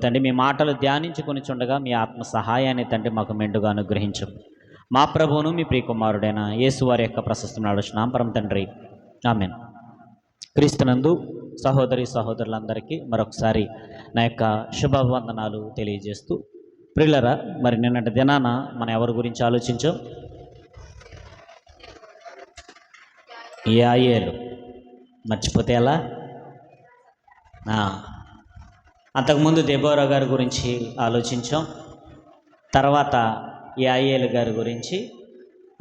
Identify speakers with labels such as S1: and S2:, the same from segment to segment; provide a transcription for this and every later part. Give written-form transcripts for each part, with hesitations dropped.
S1: తండ్రి మీ మాటలు ధ్యానించుకొని చుండగా మీ ఆత్మ సహాయాన్ని తండ్రి మాకు మెండుగా అనుగ్రహించు. మా ప్రభువును మీ ప్రియకుమారుడైన యేసు వారి యొక్క ప్రశస్తమైన ఆలోచన పరమ తండ్రి, ఆమేన్. క్రీస్తునందు సహోదరి సహోదరులందరికీ మరొకసారి నా యొక్క శుభవందనాలు తెలియజేస్తూ, ప్రియులరా, మరి నిన్నటి దినాన మనం ఎవరి గురించి ఆలోచించాం? యాయేలు. మర్చిపోతే ఎలా? అంతకుముందు దెబోరా గారి గురించి ఆలోచించాం. తర్వాత యాయేలు గారి గురించి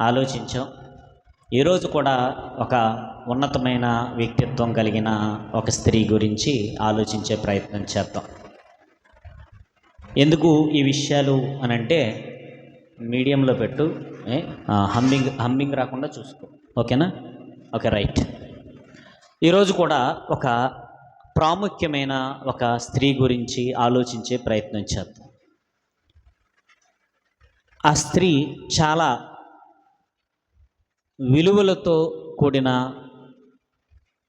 S1: ఆలోచించాం. ఈరోజు కూడా ఒక ఉన్నతమైన వ్యక్తిత్వం కలిగిన ఒక స్త్రీ గురించి ఆలోచించే ప్రయత్నం చేద్దాం. ఎందుకు ఈ విషయాలు అని అంటే, మీడియంలో పెట్టు, హమ్మింగ్ రాకుండా చూసుకో, ఓకేనా? Okay, right. ఈరోజు కూడా ఒక ప్రాముఖ్యమైన ఒక స్త్రీ గురించి ఆలోచించే ప్రయత్నం చేద్దాం. ఆ స్త్రీ చాలా విలువలతో కూడిన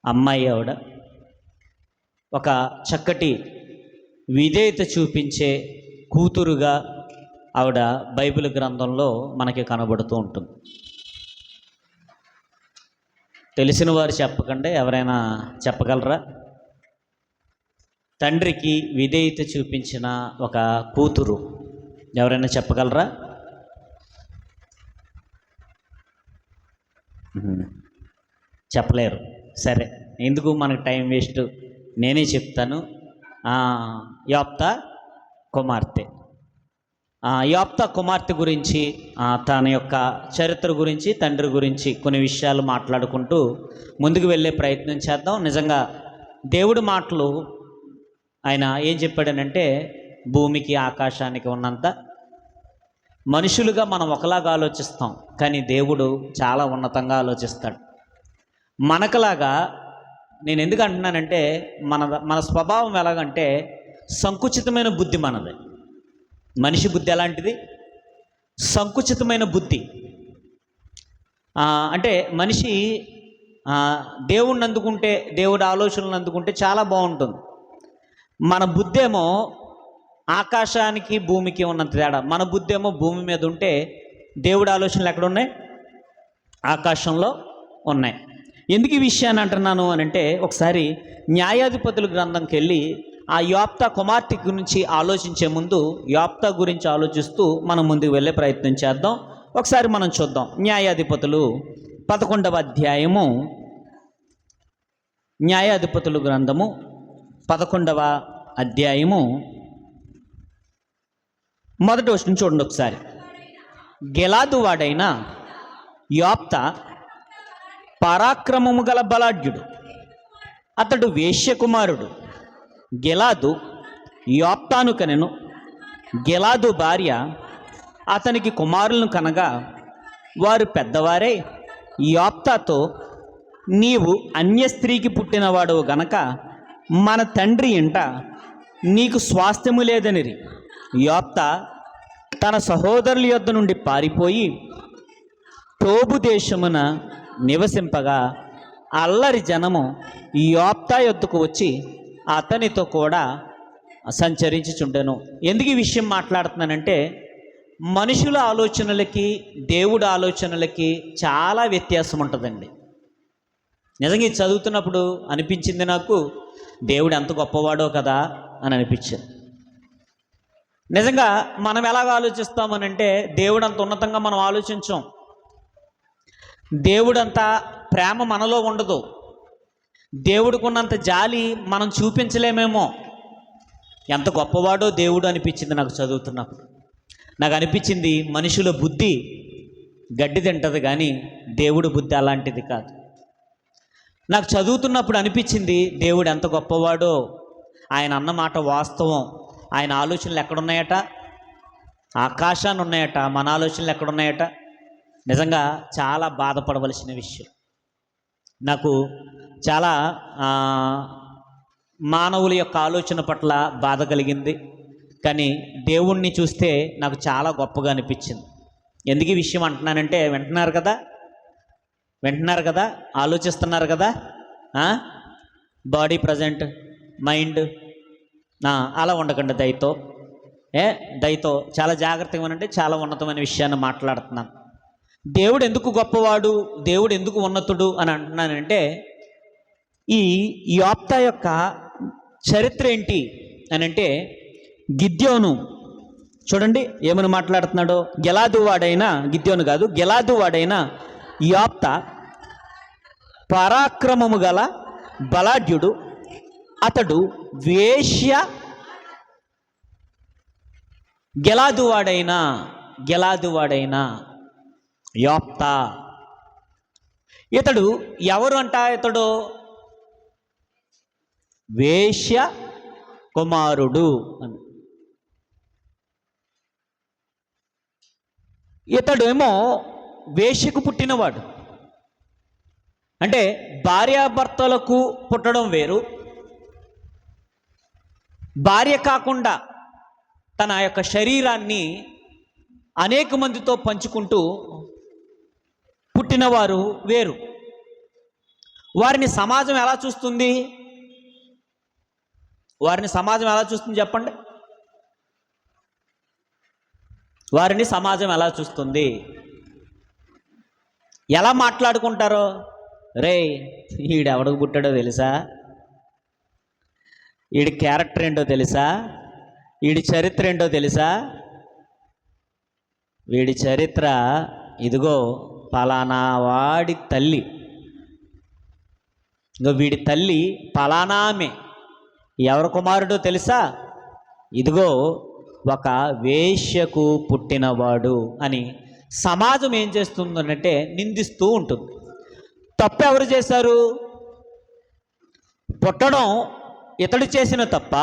S1: అమ్మాయి. ఆవిడ ఒక చక్కటి విధేయత చూపించే కూతురుగా ఆవిడ బైబిల్ గ్రంథంలో మనకి కనబడుతూ ఉంటుంది. తెలిసిన వారు చెప్పకండి, ఎవరైనా చెప్పగలరా? తండ్రికి విధేయత చూపించిన ఒక కూతురు ఎవరైనా చెప్పగలరా? చెప్పలేరు. సరే, ఎందుకు మనకు టైం వేస్ట్, నేనే చెప్తాను. యోప్తా కుమార్తె. యోప్తా కుమార్తె గురించి, తన యొక్క చరిత్ర గురించి, తండ్రి గురించి కొన్ని విషయాలు మాట్లాడుకుంటూ ముందుకు వెళ్ళే ప్రయత్నం చేద్దాం. నిజంగా దేవుడి మాటలు ఆయన ఏం చెప్పాడనంటే, భూమికి ఆకాశానికి ఉన్నంత మనుషులుగా మనం ఒకలాగా ఆలోచిస్తాం, కానీ దేవుడు చాలా ఉన్నతంగా ఆలోచిస్తాడు. మనకులాగా నేను ఎందుకు అంటున్నానంటే, మన స్వభావం ఎలాగంటే సంకుచితమైన బుద్ధి మనది. మనిషి బుద్ధి ఎలాంటిది? సంకుచితమైన బుద్ధి. అంటే మనిషి దేవుణ్ణి అందుకుంటే, దేవుడి ఆలోచనలు అందుకుంటే చాలా బాగుంటుంది. మన బుద్ధి ఏమో ఆకాశానికి భూమికి ఉన్నంత తేడా. మన బుద్ధి ఏమో భూమి మీద ఉంటే, దేవుడి ఆలోచనలు ఎక్కడున్నాయి? ఆకాశంలో ఉన్నాయి. ఎందుకు ఈ విషయాన్ని అంటున్నాను అని అంటే, ఒకసారి న్యాయాధిపతుల గ్రంథంకి వెళ్ళి ఆ యోప్తా కుమార్తె గురించి ఆలోచించే ముందు యోప్తా గురించి ఆలోచిస్తూ మనం ముందుకు వెళ్ళే ప్రయత్నం చేద్దాం. ఒకసారి మనం చూద్దాం. న్యాయాధిపతులు 11వ అధ్యాయము, న్యాయాధిపతుల గ్రంథము 11వ అధ్యాయము మొదటి వచనం చూడండి ఒకసారి. గిలాదు వాడైన యోప్తా పరాక్రమము గల బలాఢ్యుడు, అతడు వేశ్యకుమారుడు. గిలాదు యోప్తాను కనెను. గిలాదు భార్య అతనికి కుమారులను కనగా, వారు పెద్దవారై యోప్తాతో, నీవు అన్య స్త్రీకి పుట్టినవాడు గనక మన తండ్రి ఇంట నీకు స్వాస్థ్యము లేదనిరి. యోప్తా తన సహోదరుల యొద్ద నుండి పారిపోయి టోబు దేశమున నివసింపగా, అల్లరి జనము యోప్తా యొద్దకు వచ్చి అతనితో కూడా సంచరించుచుండెను. ఎందుకు ఈ విషయం మాట్లాడుతున్నానంటే, మనుషుల ఆలోచనలకి దేవుడి ఆలోచనలకి చాలా వ్యత్యాసం ఉంటుందండి. నిజంగా ఇది చదువుతున్నప్పుడు అనిపించింది నాకు, దేవుడు ఎంత గొప్పవాడో కదా అని అనిపించింది. నిజంగా మనం ఎలాగ ఆలోచిస్తామనంటే, దేవుడు అంత ఉన్నతంగా మనం ఆలోచించాం. దేవుడంత ప్రేమ మనలో ఉండదు. దేవుడికున్నంత జాలి మనం చూపించలేమేమో. ఎంత గొప్పవాడో దేవుడు అనిపించింది నాకు చదువుతున్నప్పుడు. నాకు అనిపించింది, మనుషుల బుద్ధి గడ్డి తింటది కానీ దేవుడి బుద్ధి అలాంటిది కాదు. నాకు చదువుతున్నప్పుడు అనిపించింది, దేవుడు ఎంత గొప్పవాడో, ఆయన అన్నమాట వాస్తవం. ఆయన ఆలోచనలు ఎక్కడున్నాయట? ఆకాశాన్ని ఉన్నాయట. మన ఆలోచనలు ఎక్కడున్నాయట? నిజంగా చాలా బాధపడవలసిన విషయం. నాకు చాలా మానవుల యొక్క ఆలోచన పట్ల బాధ కలిగింది. కానీ దేవుణ్ణి చూస్తే నాకు చాలా గొప్పగా అనిపించింది. ఎందుకు ఈ విషయం అంటున్నానంటే, వింటున్నారు కదా, ఆలోచిస్తున్నారు కదా. బాడీ ప్రజెంట్, మైండ్ అలా ఉండకండి దయతో. దయతో చాలా జాగ్రత్తగా అంటే చాలా ఉన్నతమైన విషయాన్ని మాట్లాడుతున్నాను. దేవుడు ఎందుకు గొప్పవాడు, దేవుడు ఎందుకు ఉన్నతుడు అని అంటున్నానంటే, ఈ యోప్తా యొక్క చరిత్ర ఏంటి అని అంటే, గిద్యోను చూడండి ఏమని మాట్లాడుతున్నాడో. గెలాదు వాడైన గిద్యోను కాదు, గెలాదు వాడైన యోప్తా పరాక్రమము గల బలాఢ్యుడు. అతడు వేశ్య గెలాదు వాడైన యోప్తా. ఇతడు ఎవరు అంట? ఇతడు వేశ్య కుమారుడు అని. ఇతడేమో వేశ్యకు పుట్టినవాడు. అంటే భార్యాభర్తలకు పుట్టడం వేరు, భార్య కాకుండా తన యొక్క శరీరాన్ని అనేక మందితో పంచుకుంటూ పుట్టినవారు వేరు. వారిని సమాజం ఎలా చూస్తుంది? చెప్పండి. వారిని సమాజం ఎలా చూస్తుంది? ఎలా మాట్లాడుకుంటారో? రే, ఈడెవడకు పుట్టాడో తెలుసా? ఈడి క్యారెక్టర్ ఏంటో తెలుసా? వీడి చరిత్ర ఏంటో తెలుసా? వీడి చరిత్ర ఇదిగో పలానా వాడి తల్లి, ఇంకో వీడి తల్లి పలానా ఆమె. ఎవరి కుమారుడో తెలుసా? ఇదిగో ఒక వేశ్యకు పుట్టినవాడు అని సమాజం ఏం చేస్తుందంటే నిందిస్తూ ఉంటుంది. తప్పు ఎవరు చేశారు? పుట్టడం ఇతడు చేసిన తప్ప,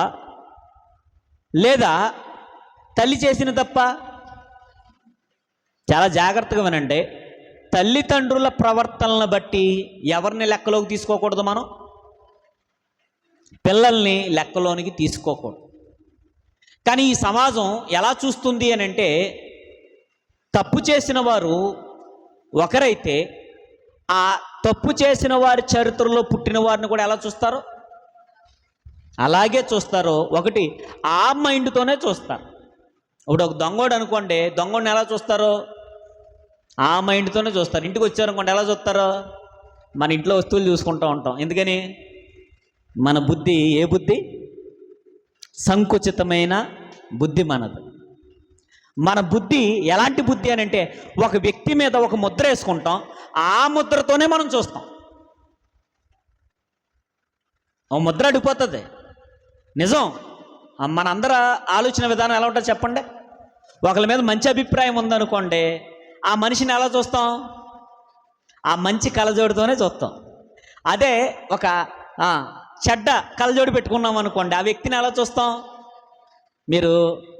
S1: లేదా తల్లి చేసిన తప్ప? చాలా జాగ్రత్తగా వినండి. తల్లిదండ్రుల ప్రవర్తనలను బట్టి ఎవరిని లెక్కలోకి తీసుకోకూడదు, మనం పిల్లల్ని లెక్కలోనికి తీసుకోకూడదు. కానీ ఈ సమాజం ఎలా చూస్తుంది అని అంటే, తప్పు చేసిన వారు ఒకరైతే ఆ తప్పు చేసిన వారి చరిత్రలో పుట్టిన వారిని కూడా ఎలా చూస్తారో అలాగే చూస్తారు. ఒకటి ఆ మైండ్తోనే చూస్తారు. ఇప్పుడు ఒక దొంగోడు అనుకోండి, దొంగోడిని ఎలా చూస్తారో ఆ మైండ్తోనే చూస్తారు. ఇంటికి వచ్చారనుకోండి ఎలా చూస్తారో మన ఇంట్లో వస్తువులు చూసుకుంటూ ఉంటాం. ఎందుకని? మన బుద్ధి ఏ బుద్ధి? సంకుచితమైన బుద్ధి మనది. మన బుద్ధి ఎలాంటి బుద్ధి అని అంటే, ఒక వ్యక్తి మీద ఒక ముద్ర వేసుకుంటాం, ఆ ముద్రతోనే మనం చూస్తాం. ఓ ముద్ర అడిగిపోతుంది. నిజం. మనందరూ ఆలోచన విధానం ఎలా ఉంటుందో చెప్పండి. ఒకరి మీద మంచి అభిప్రాయం ఉందనుకోండి, ఆ మనిషిని ఎలా చూస్తాం? ఆ మంచి కళ్ళజోడితోనే చూస్తాం. అదే ఒక చెడ్డ కళ్ళజోడు పెట్టుకున్నాం అనుకోండి, ఆ వ్యక్తిని ఎలా చూస్తాం? మీరు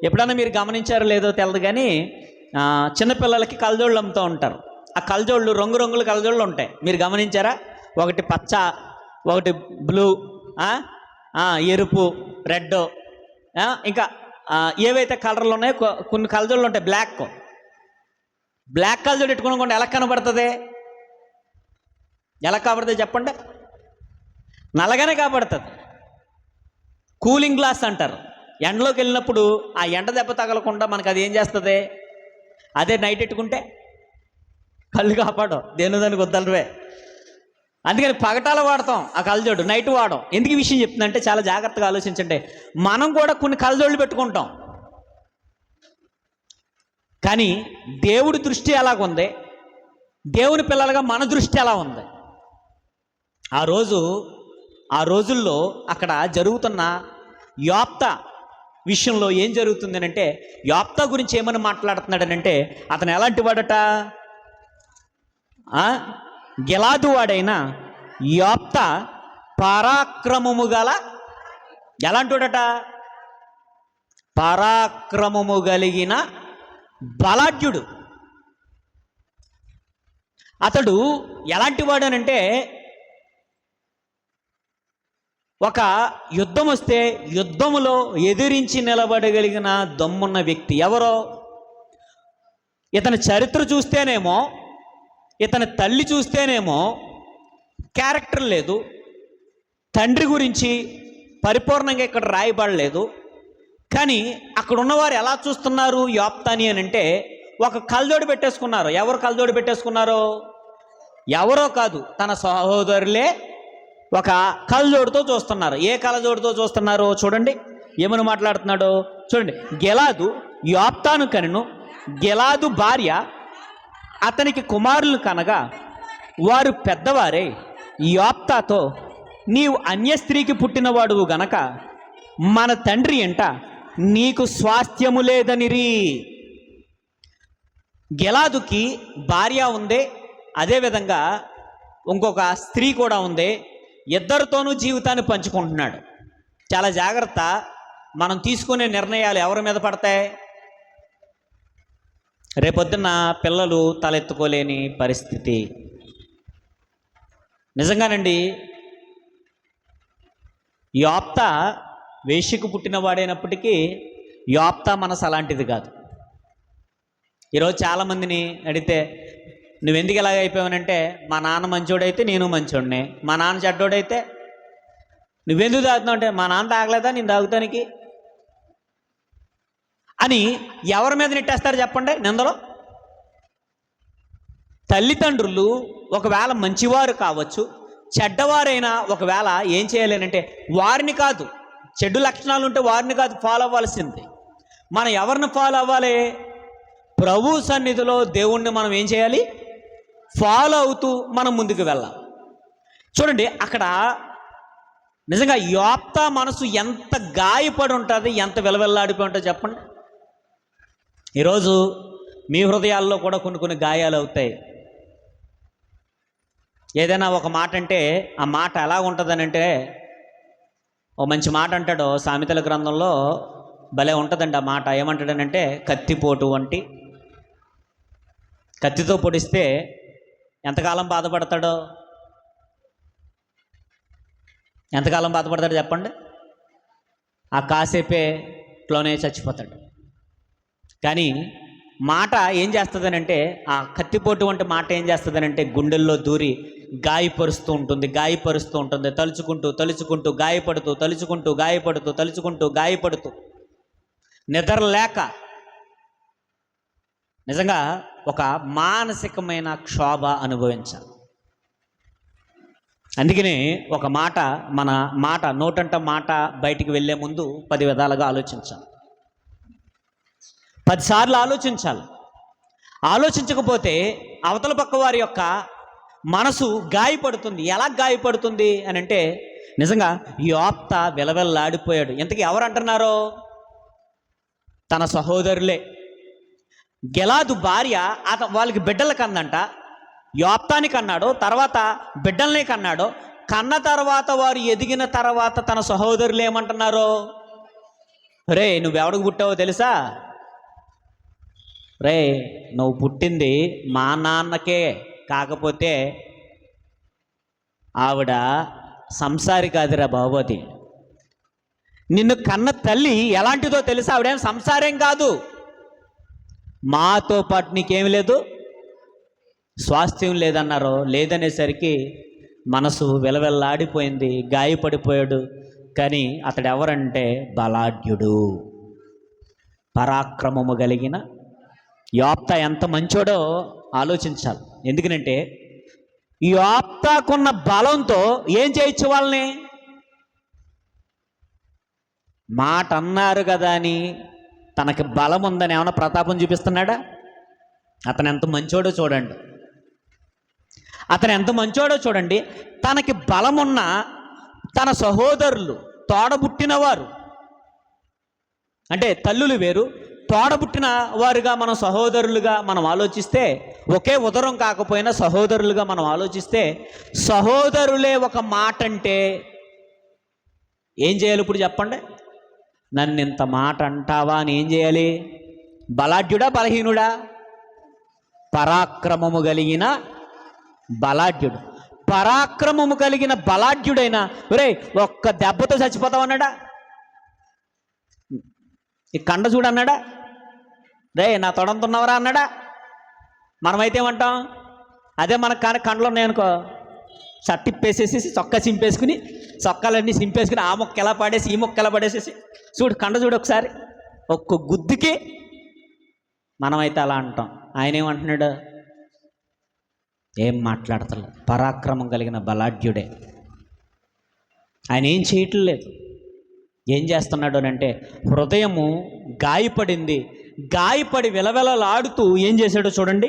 S1: ఎప్పుడన్నా మీరు గమనించారో లేదో తెలియదు కానీ చిన్నపిల్లలకి కళ్ళజోళ్ళు అమ్ముతూ ఉంటారు. ఆ కళ్ళజోళ్ళు రంగురంగుల కళ్ళజోళ్ళు ఉంటాయి. మీరు గమనించారా? ఒకటి పచ్చ, ఒకటి బ్లూ, ఎరుపు, రెడ్, ఇంకా ఏవైతే కలర్లు ఉన్నాయో కొన్ని కళ్ళజోళ్ళు ఉంటాయి. బ్లాక్ కళ్ళజోడు పెట్టుకునుకోండి, ఎలా కనబడుతుంది? ఎలా కనబడుతుంది చెప్పండి? నల్లగానే కనబడుతుంది. కూలింగ్ గ్లాస్ అంటారు. ఎండలోకి వెళ్ళినప్పుడు ఆ ఎండ దెబ్బ తగలకుండా మనకు అది ఏం చేస్తుంది? అదే నైట్ పెట్టుకుంటే కళ్ళు కాపాడు, దేనికి వద్దలవే. అందుకని పగటాలు వాడతాం ఆ కళ్ళజోడు, నైట్ వాడడం. ఎందుకు ఈ విషయం చెప్తుందంటే చాలా జాగ్రత్తగా ఆలోచించండి. మనం కూడా కొన్ని కళ్ళజోళ్ళు పెట్టుకుంటాం, కానీ దేవుడి దృష్టి ఎలాగుంది? దేవుని పిల్లలుగా మన దృష్టి ఎలా ఉంది? ఆ రోజుల్లో అక్కడ జరుగుతున్న యోప్తా విషయంలో ఏం జరుగుతుంది అంటే, యోప్తా గురించి ఏమని మాట్లాడుతున్నాడనంటే, అతను ఎలాంటి వాడట? గెలాదు వాడైన యోప్తా పరాక్రమము గల, ఎలాంటి వాడట? పరాక్రమము కలిగిన బలాఢ్యుడు. అతడు ఎలాంటి వాడనంటే, ఒక యుద్ధం వస్తే యుద్ధములో ఎదిరించి నిలబడగలిగిన దమ్మున్న వ్యక్తి. ఎవరో? ఇతని చరిత్ర చూస్తేనేమో, ఇతని తల్లి చూస్తేనేమో క్యారెక్టర్ లేదు, తండ్రి గురించి పరిపూర్ణంగా ఇక్కడ రాయబడలేదు. కానీ అక్కడ ఉన్నవారు ఎలా చూస్తున్నారు యోప్తాని అని అంటే, ఒక కళ్ళజోడు పెట్టేసుకున్నారు. ఎవరు కళ్ళజోడు పెట్టేసుకున్నారో? ఎవరో కాదు, తన సహోదరులే ఒక కళ్ళజోడుతో చూస్తున్నారు. ఏ కళ్ళజోడుతో చూస్తున్నారో చూడండి, ఏమని మాట్లాడుతున్నాడో చూడండి. గెలాదు యోప్తాను కనెను, గెలాదు భార్య అతనికి కుమారులు కనగా వారు పెద్దవారే యోప్తాతో, నీవు అన్య స్త్రీకి పుట్టినవాడువు గనక మన తండ్రి ఎంట నీకు స్వాస్థ్యము లేదనిరి. గెలాదుకి భార్య ఉంది, అదేవిధంగా ఇంకొక స్త్రీ కూడా ఉంది. ఇద్దరితోనూ జీవితాన్ని పంచుకుంటున్నాడు. చాలా జాగ్రత్త, మనం తీసుకునే నిర్ణయాలు ఎవరి మీద పడతాయి? రేపొద్దున్న పిల్లలు తలెత్తుకోలేని పరిస్థితి. నిజంగానండి, యోప్తా వేశ్యకు పుట్టినవాడైనప్పటికీ యోప్తా మనసు అలాంటిది కాదు. ఈరోజు చాలామందిని అడిగితే నువ్వెందుకు ఇలాగ అయిపోయావనంటే, మా నాన్న మంచోడైతే నేను మంచోడినే, మా నాన్న చెడ్డోడైతే నువ్వెందుకు తాగుతున్నావు అంటే, మా నాన్న తాగలేదా నేను తాగుతానికి అని ఎవరి మీద నెట్టేస్తారు చెప్పండి నిందలో? తల్లిదండ్రులు ఒకవేళ మంచివారు కావచ్చు, చెడ్డవారైనా ఒకవేళ ఏం చేయాలి అంటే, వారిని కాదు, చెడు లక్షణాలు ఉంటే వారిని కాదు ఫాలో అవ్వాల్సింది. మనం ఎవరిని ఫాలో అవ్వాలి? ప్రభు సన్నిధిలో దేవుణ్ణి మనం ఏం చేయాలి? ఫాలో అవుతూ మనం ముందుకు వెళ్ళాలి. చూడండి, అక్కడ నిజంగా యోప్తా మనసు ఎంత గాయపడి ఉంటుంది, ఎంత విలవిల్లాడిపోయి ఉంటుంది చెప్పండి. ఈరోజు మీ హృదయాల్లో కూడా కొన్ని గాయాలు అవుతాయి. ఏదైనా ఒక మాట అంటే ఆ మాట ఎలా ఉంటుందనంటే, ఓ మంచి మాట అంటాడు సామెతల గ్రంథంలో, భలే ఉంటుందండి ఆ మాట. ఏమంటాడనంటే, కత్తిపోటు వంటి, కత్తితో పొడిస్తే ఎంతకాలం బాధపడతాడో? ఎంతకాలం బాధపడతాడు చెప్పండి? ఆ కాసేపేలోనే చచ్చిపోతాడు. కానీ మాట ఏం చేస్తుందనంటే, ఆ కత్తిపోటు వంటి మాట ఏం చేస్తుందనంటే గుండెల్లో దూరి గాయపరుస్తూ ఉంటుంది. తలుచుకుంటూ గాయపడుతూ నిద్ర లేక నిజంగా ఒక మానసికమైన క్షోభ అనుభవించాలి. అందుకనే ఒక మాట, మన మాట నోటంట మాట బయటికి వెళ్ళే ముందు 10 విధాలుగా ఆలోచించాలి. 10 సార్లు ఆలోచించాలి. ఆలోచించకపోతే అవతల పక్క వారి యొక్క మనసు గాయపడుతుంది. ఎలా గాయపడుతుంది అని అంటే, నిజంగా యోప్తా విలవిల్లాడిపోయాడు. ఇంతకీ ఎవరు అంటున్నారో? తన సహోదరులే. గెలాదు భార్య వాళ్ళకి బిడ్డలు కన్నంట. యోప్తానికి అన్నాడు, తర్వాత బిడ్డల్ని కన్నాడు. కన్న తర్వాత వారు ఎదిగిన తర్వాత తన సహోదరులు ఏమంటున్నారో, రే నువ్వెవడికి పుట్టావో తెలుసా? రే నువ్వు పుట్టింది మా నాన్నకే, కాకపోతే ఆవిడ సంసారి కాదురా బాబు. అది నిన్ను కన్న తల్లి ఎలాంటిదో తెలుసా? ఆవిడేం సంసారం కాదు. మాతో పాటు నీకేమి లేదు, స్వాస్థ్యం లేదన్నారు. లేదనేసరికి మనసు విలవిల్లాడిపోయింది, గాయపడిపోయాడు. కానీ అతడు ఎవరంటే బలాఢ్యుడు, పరాక్రమము కలిగిన యోప్తా ఎంత మంచోడో ఆలోచించాలి. ఎందుకనంటే యోప్తాకున్న బలంతో ఏం చేయొచ్చు వాళ్ళని? మాట అన్నారు కదా అని తనకి బలం ఉందని ఏమైనా ప్రతాపం చూపిస్తున్నాడా? అతను ఎంత మంచోడో చూడండి. తనకి బలమున్న తన సహోదరులు, తోడబుట్టినవారు, అంటే తల్లులు వేరు, తోడబుట్టిన వారుగా మనం సహోదరులుగా మనం ఆలోచిస్తే, ఒకే ఉదరం కాకపోయినా సహోదరులుగా మనం ఆలోచిస్తే, సహోదరులే ఒక మాట అంటే ఏం చేయాలి ఇప్పుడు చెప్పండి? నన్ను ఇంత మాట అంటావా అని ఏం చేయాలి? బలాఢ్యుడా బలహీనుడా? పరాక్రమము కలిగిన బలాఢ్యుడు. పరాక్రమము కలిగిన బలాఢ్యుడైనా ఒరే ఒక్క దెబ్బతో చచ్చిపోతావన్నాడా? ఈ కండ చూడు అన్నాడా? రే నా తొడంతున్నవరా అన్నాడా? మనమైతే ఏమంటాం? అదే మనకు కానీ కండలు ఉన్నాయనుకో, చట్టిప్పేసేసి చొక్కా చింపేసుకుని చొక్కాలన్నీ సింపేసుకుని ఆ మొక్క ఎలా పడేసి ఈ మొక్క ఎలా పడేసేసి చూడు కండ చూడు ఒకసారి ఒక్క గుద్దుకి మనమైతే అలా అంటాం. ఆయన ఏమంటున్నాడు? ఏం మాట్లాడతలేదు, పరాక్రమం కలిగిన బలాఢ్యుడే. ఆయన ఏం చేయట్లేదు. ఏం చేస్తున్నాడు అని అంటే హృదయము గాయపడింది, గాయపడి విలవిలలాడుతూ ఏం చేశాడో చూడండి.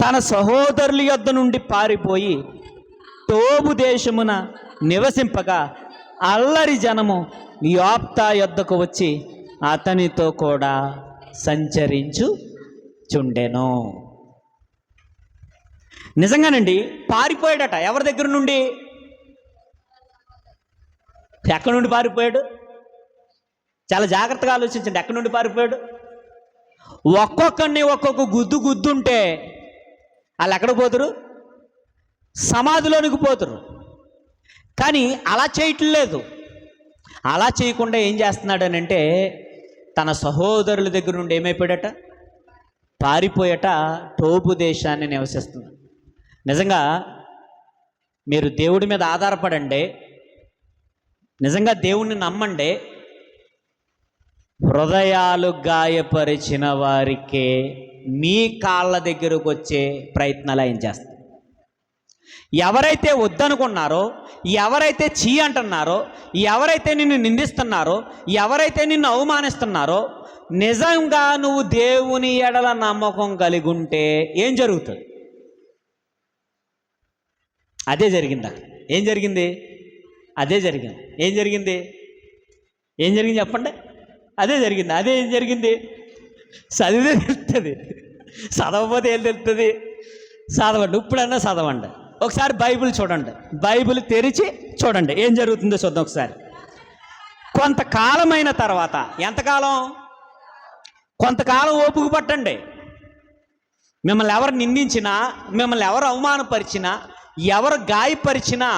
S1: తన సహోదరుల యొద్ద నుండి పారిపోయి తోబు దేశమున నివసింపగా అల్లరి జనము యోప్తా యొద్దకు వచ్చి అతనితో కూడా సంచరించుచుండెను. నిజంగానండి పారిపోయాడట. ఎవరి దగ్గర నుండి? ఎక్కడి నుండి పారిపోయాడు? చాలా జాగ్రత్తగా ఆలోచించండి. ఎక్కడి నుండి పారిపోయాడు? ఒక్కొక్కరిని ఒక్కొక్క గుద్దు గుద్దుంటే వాళ్ళు ఎక్కడ పోతురు? సమాధిలోనికి పోతురు. కానీ అలా చేయట్లేదు. అలా చేయకుండా ఏం చేస్తున్నాడు అని అంటే తన సహోదరుల దగ్గర నుండి ఏమైపోయాడట? పారిపోయట టోబు దేశాన్ని నివసిస్తుంది. నిజంగా మీరు దేవుడి మీద ఆధారపడండి, నిజంగా దేవుణ్ణి నమ్మండి. హృదయాలు గాయపరిచిన వారికే మీ కాళ్ళ దగ్గరకు వచ్చే ప్రయత్నాలు ఆయన చేస్తారు. ఎవరైతే వద్దనుకున్నారో, ఎవరైతే చీ అంటున్నారో, ఎవరైతే నిన్ను నిందిస్తున్నారో, ఎవరైతే నిన్ను అవమానిస్తున్నారో, నిజంగా నువ్వు దేవుని ఎడల నమ్మకం కలిగి ఉంటే ఏం జరుగుతుంది? అదే జరిగింది అక్కడ. ఏం జరిగింది? అదే జరిగింది. ఏం జరిగింది? ఏం జరిగింది చెప్పండి. అదే జరిగింది. అదే ఏం జరిగింది? చదివితే తెలుస్తుంది, చదవకపోతే ఏం తెలుస్తుంది? చదవండి, ఇప్పుడన్నా చదవండి. ఒకసారి బైబిల్ చూడండి, బైబిల్ తెరిచి చూడండి ఏం జరుగుతుందో చూద్దాం ఒకసారి. కొంతకాలమైన తర్వాత, ఎంతకాలం? కొంతకాలం ఓపిక పట్టండి. మిమ్మల్ని ఎవరు నిందించినా, మిమ్మల్ని ఎవరు అవమానపరిచినా, ఎవరు గాయపరిచినా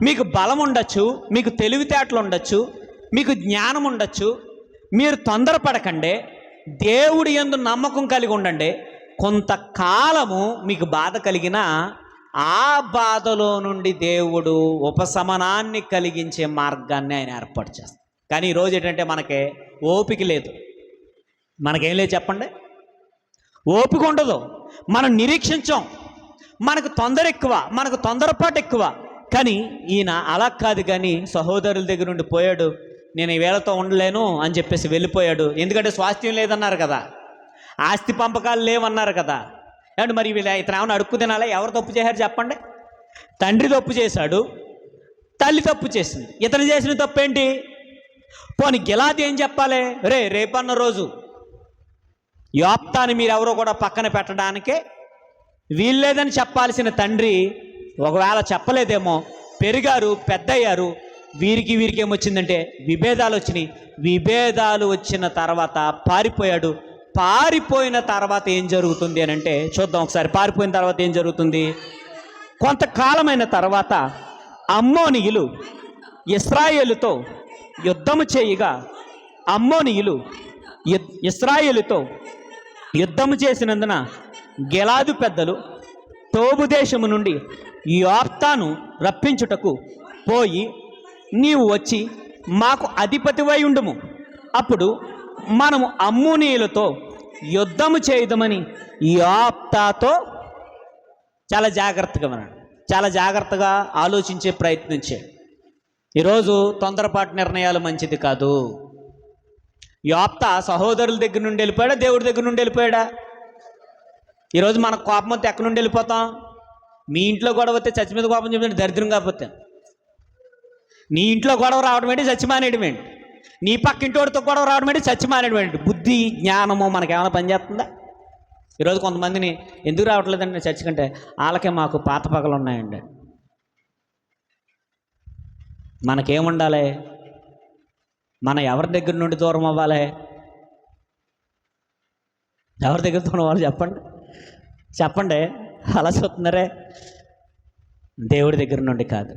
S1: మీకు బలం ఉండొచ్చు, మీకు తెలివితేటలు ఉండొచ్చు, మీకు జ్ఞానం ఉండొచ్చు. మీరు తొందరపడకండి, దేవుడి యందు నమ్మకం కలిగి ఉండండి. కొంతకాలము మీకు బాధ కలిగినా ఆ బాధలో నుండి దేవుడు ఉపశమనాన్ని కలిగించే మార్గాన్ని ఆయన ఏర్పాటు చేస్తాడు. కానీ ఈరోజు ఏంటంటే మనకి ఓపిక లేదు. మనకేం లేదు చెప్పండి? ఓపిక ఉండదు. మనం నిరీక్షించాం, మనకు తొందర ఎక్కువ, మనకు తొందరపాటు ఎక్కువ. కానీ ఈయన అలా కాదు. కానీ సహోదరుల దగ్గర నుండి పోయాడు, నేను ఈ వేళతో ఉండలేను అని చెప్పేసి వెళ్ళిపోయాడు. ఎందుకంటే స్వాస్థ్యం లేదన్నారు కదా, ఆస్తి పంపకాలు లేవన్నారు కదా. అంటే మరి వీళ్ళు ఇతను ఏమైనా అడుక్కు తినాలా? ఎవరు తప్పు చేశారు చెప్పండి? తండ్రి తప్పు చేశాడు, తల్లి తప్పు చేసింది. ఇతను చేసిన తప్పు ఏంటి? పోనీ గిలాది ఏం చెప్పాలి? రేపన్న రోజు యోప్తాని మీరెవరో కూడా పక్కన పెట్టడానికే వీల్లేదని చెప్పాల్సిన తండ్రి ఒకవేళ చెప్పలేదేమో, పెరిగారు, పెద్దయ్యారు. వీరికి ఏమొచ్చిందంటే విభేదాలు వచ్చినాయి. విభేదాలు వచ్చిన తర్వాత పారిపోయాడు. పారిపోయిన తర్వాత ఏం జరుగుతుంది అని అంటే చూద్దాం ఒకసారి. పారిపోయిన తర్వాత ఏం జరుగుతుంది? కొంతకాలమైన తర్వాత అమ్మోనీయులు ఇశ్రాయేలుతో యుద్ధము చేయగా, అమ్మోనీయులు ఇశ్రాయేలుతో యుద్ధము చేసినందున గిలాదు పెద్దలు టోబు దేశము నుండి యోప్తాను రప్పించుటకు పోయి, నీవు వచ్చి మాకు అధిపతివై ఉండుము, అప్పుడు మనము అమ్మోనీయులతో యుద్ధము చేయదమని యోప్తాతో చాలా జాగ్రత్తగా ఆలోచించే ప్రయత్నించాడు. ఈరోజు తొందరపాటు నిర్ణయాలు మంచిది కాదు. యోప్తా సహోదరుల దగ్గర నుండి వెళ్ళిపోయాడా? దేవుడి దగ్గర నుండి వెళ్ళిపోయాడా? ఈరోజు మనకు కోపం వస్తే ఎక్కడి నుండి వెళ్ళిపోతాం? మీ ఇంట్లో గొడవ వస్తే చచ్చి మీద కోపం చెప్పినట్టు దరిద్రం కాకపోతే, నీ ఇంట్లో గొడవ రావడం ఏంటి? చచ్చి మానేయడం ఏంటి? నీ పక్కింటోడితో గొడవ రావడం ఏంటి? చచ్చి మానేయడం ఏంటి? బుద్ధి జ్ఞానము మనకేమైనా పనిచేస్తుందా? ఈరోజు కొంతమందిని ఎందుకు రావట్లేదండి చర్చి కంటే, వాళ్ళకే మాకు పాత పగలు ఉన్నాయండి. మనకేముండాలి? మనం ఎవరి దగ్గర నుండి దూరం అవ్వాలి? ఎవరి దగ్గర దూరం అవ్వాలి చెప్పండి. అలా చూస్తున్నారే. దేవుడి దగ్గర నుండి కాదు.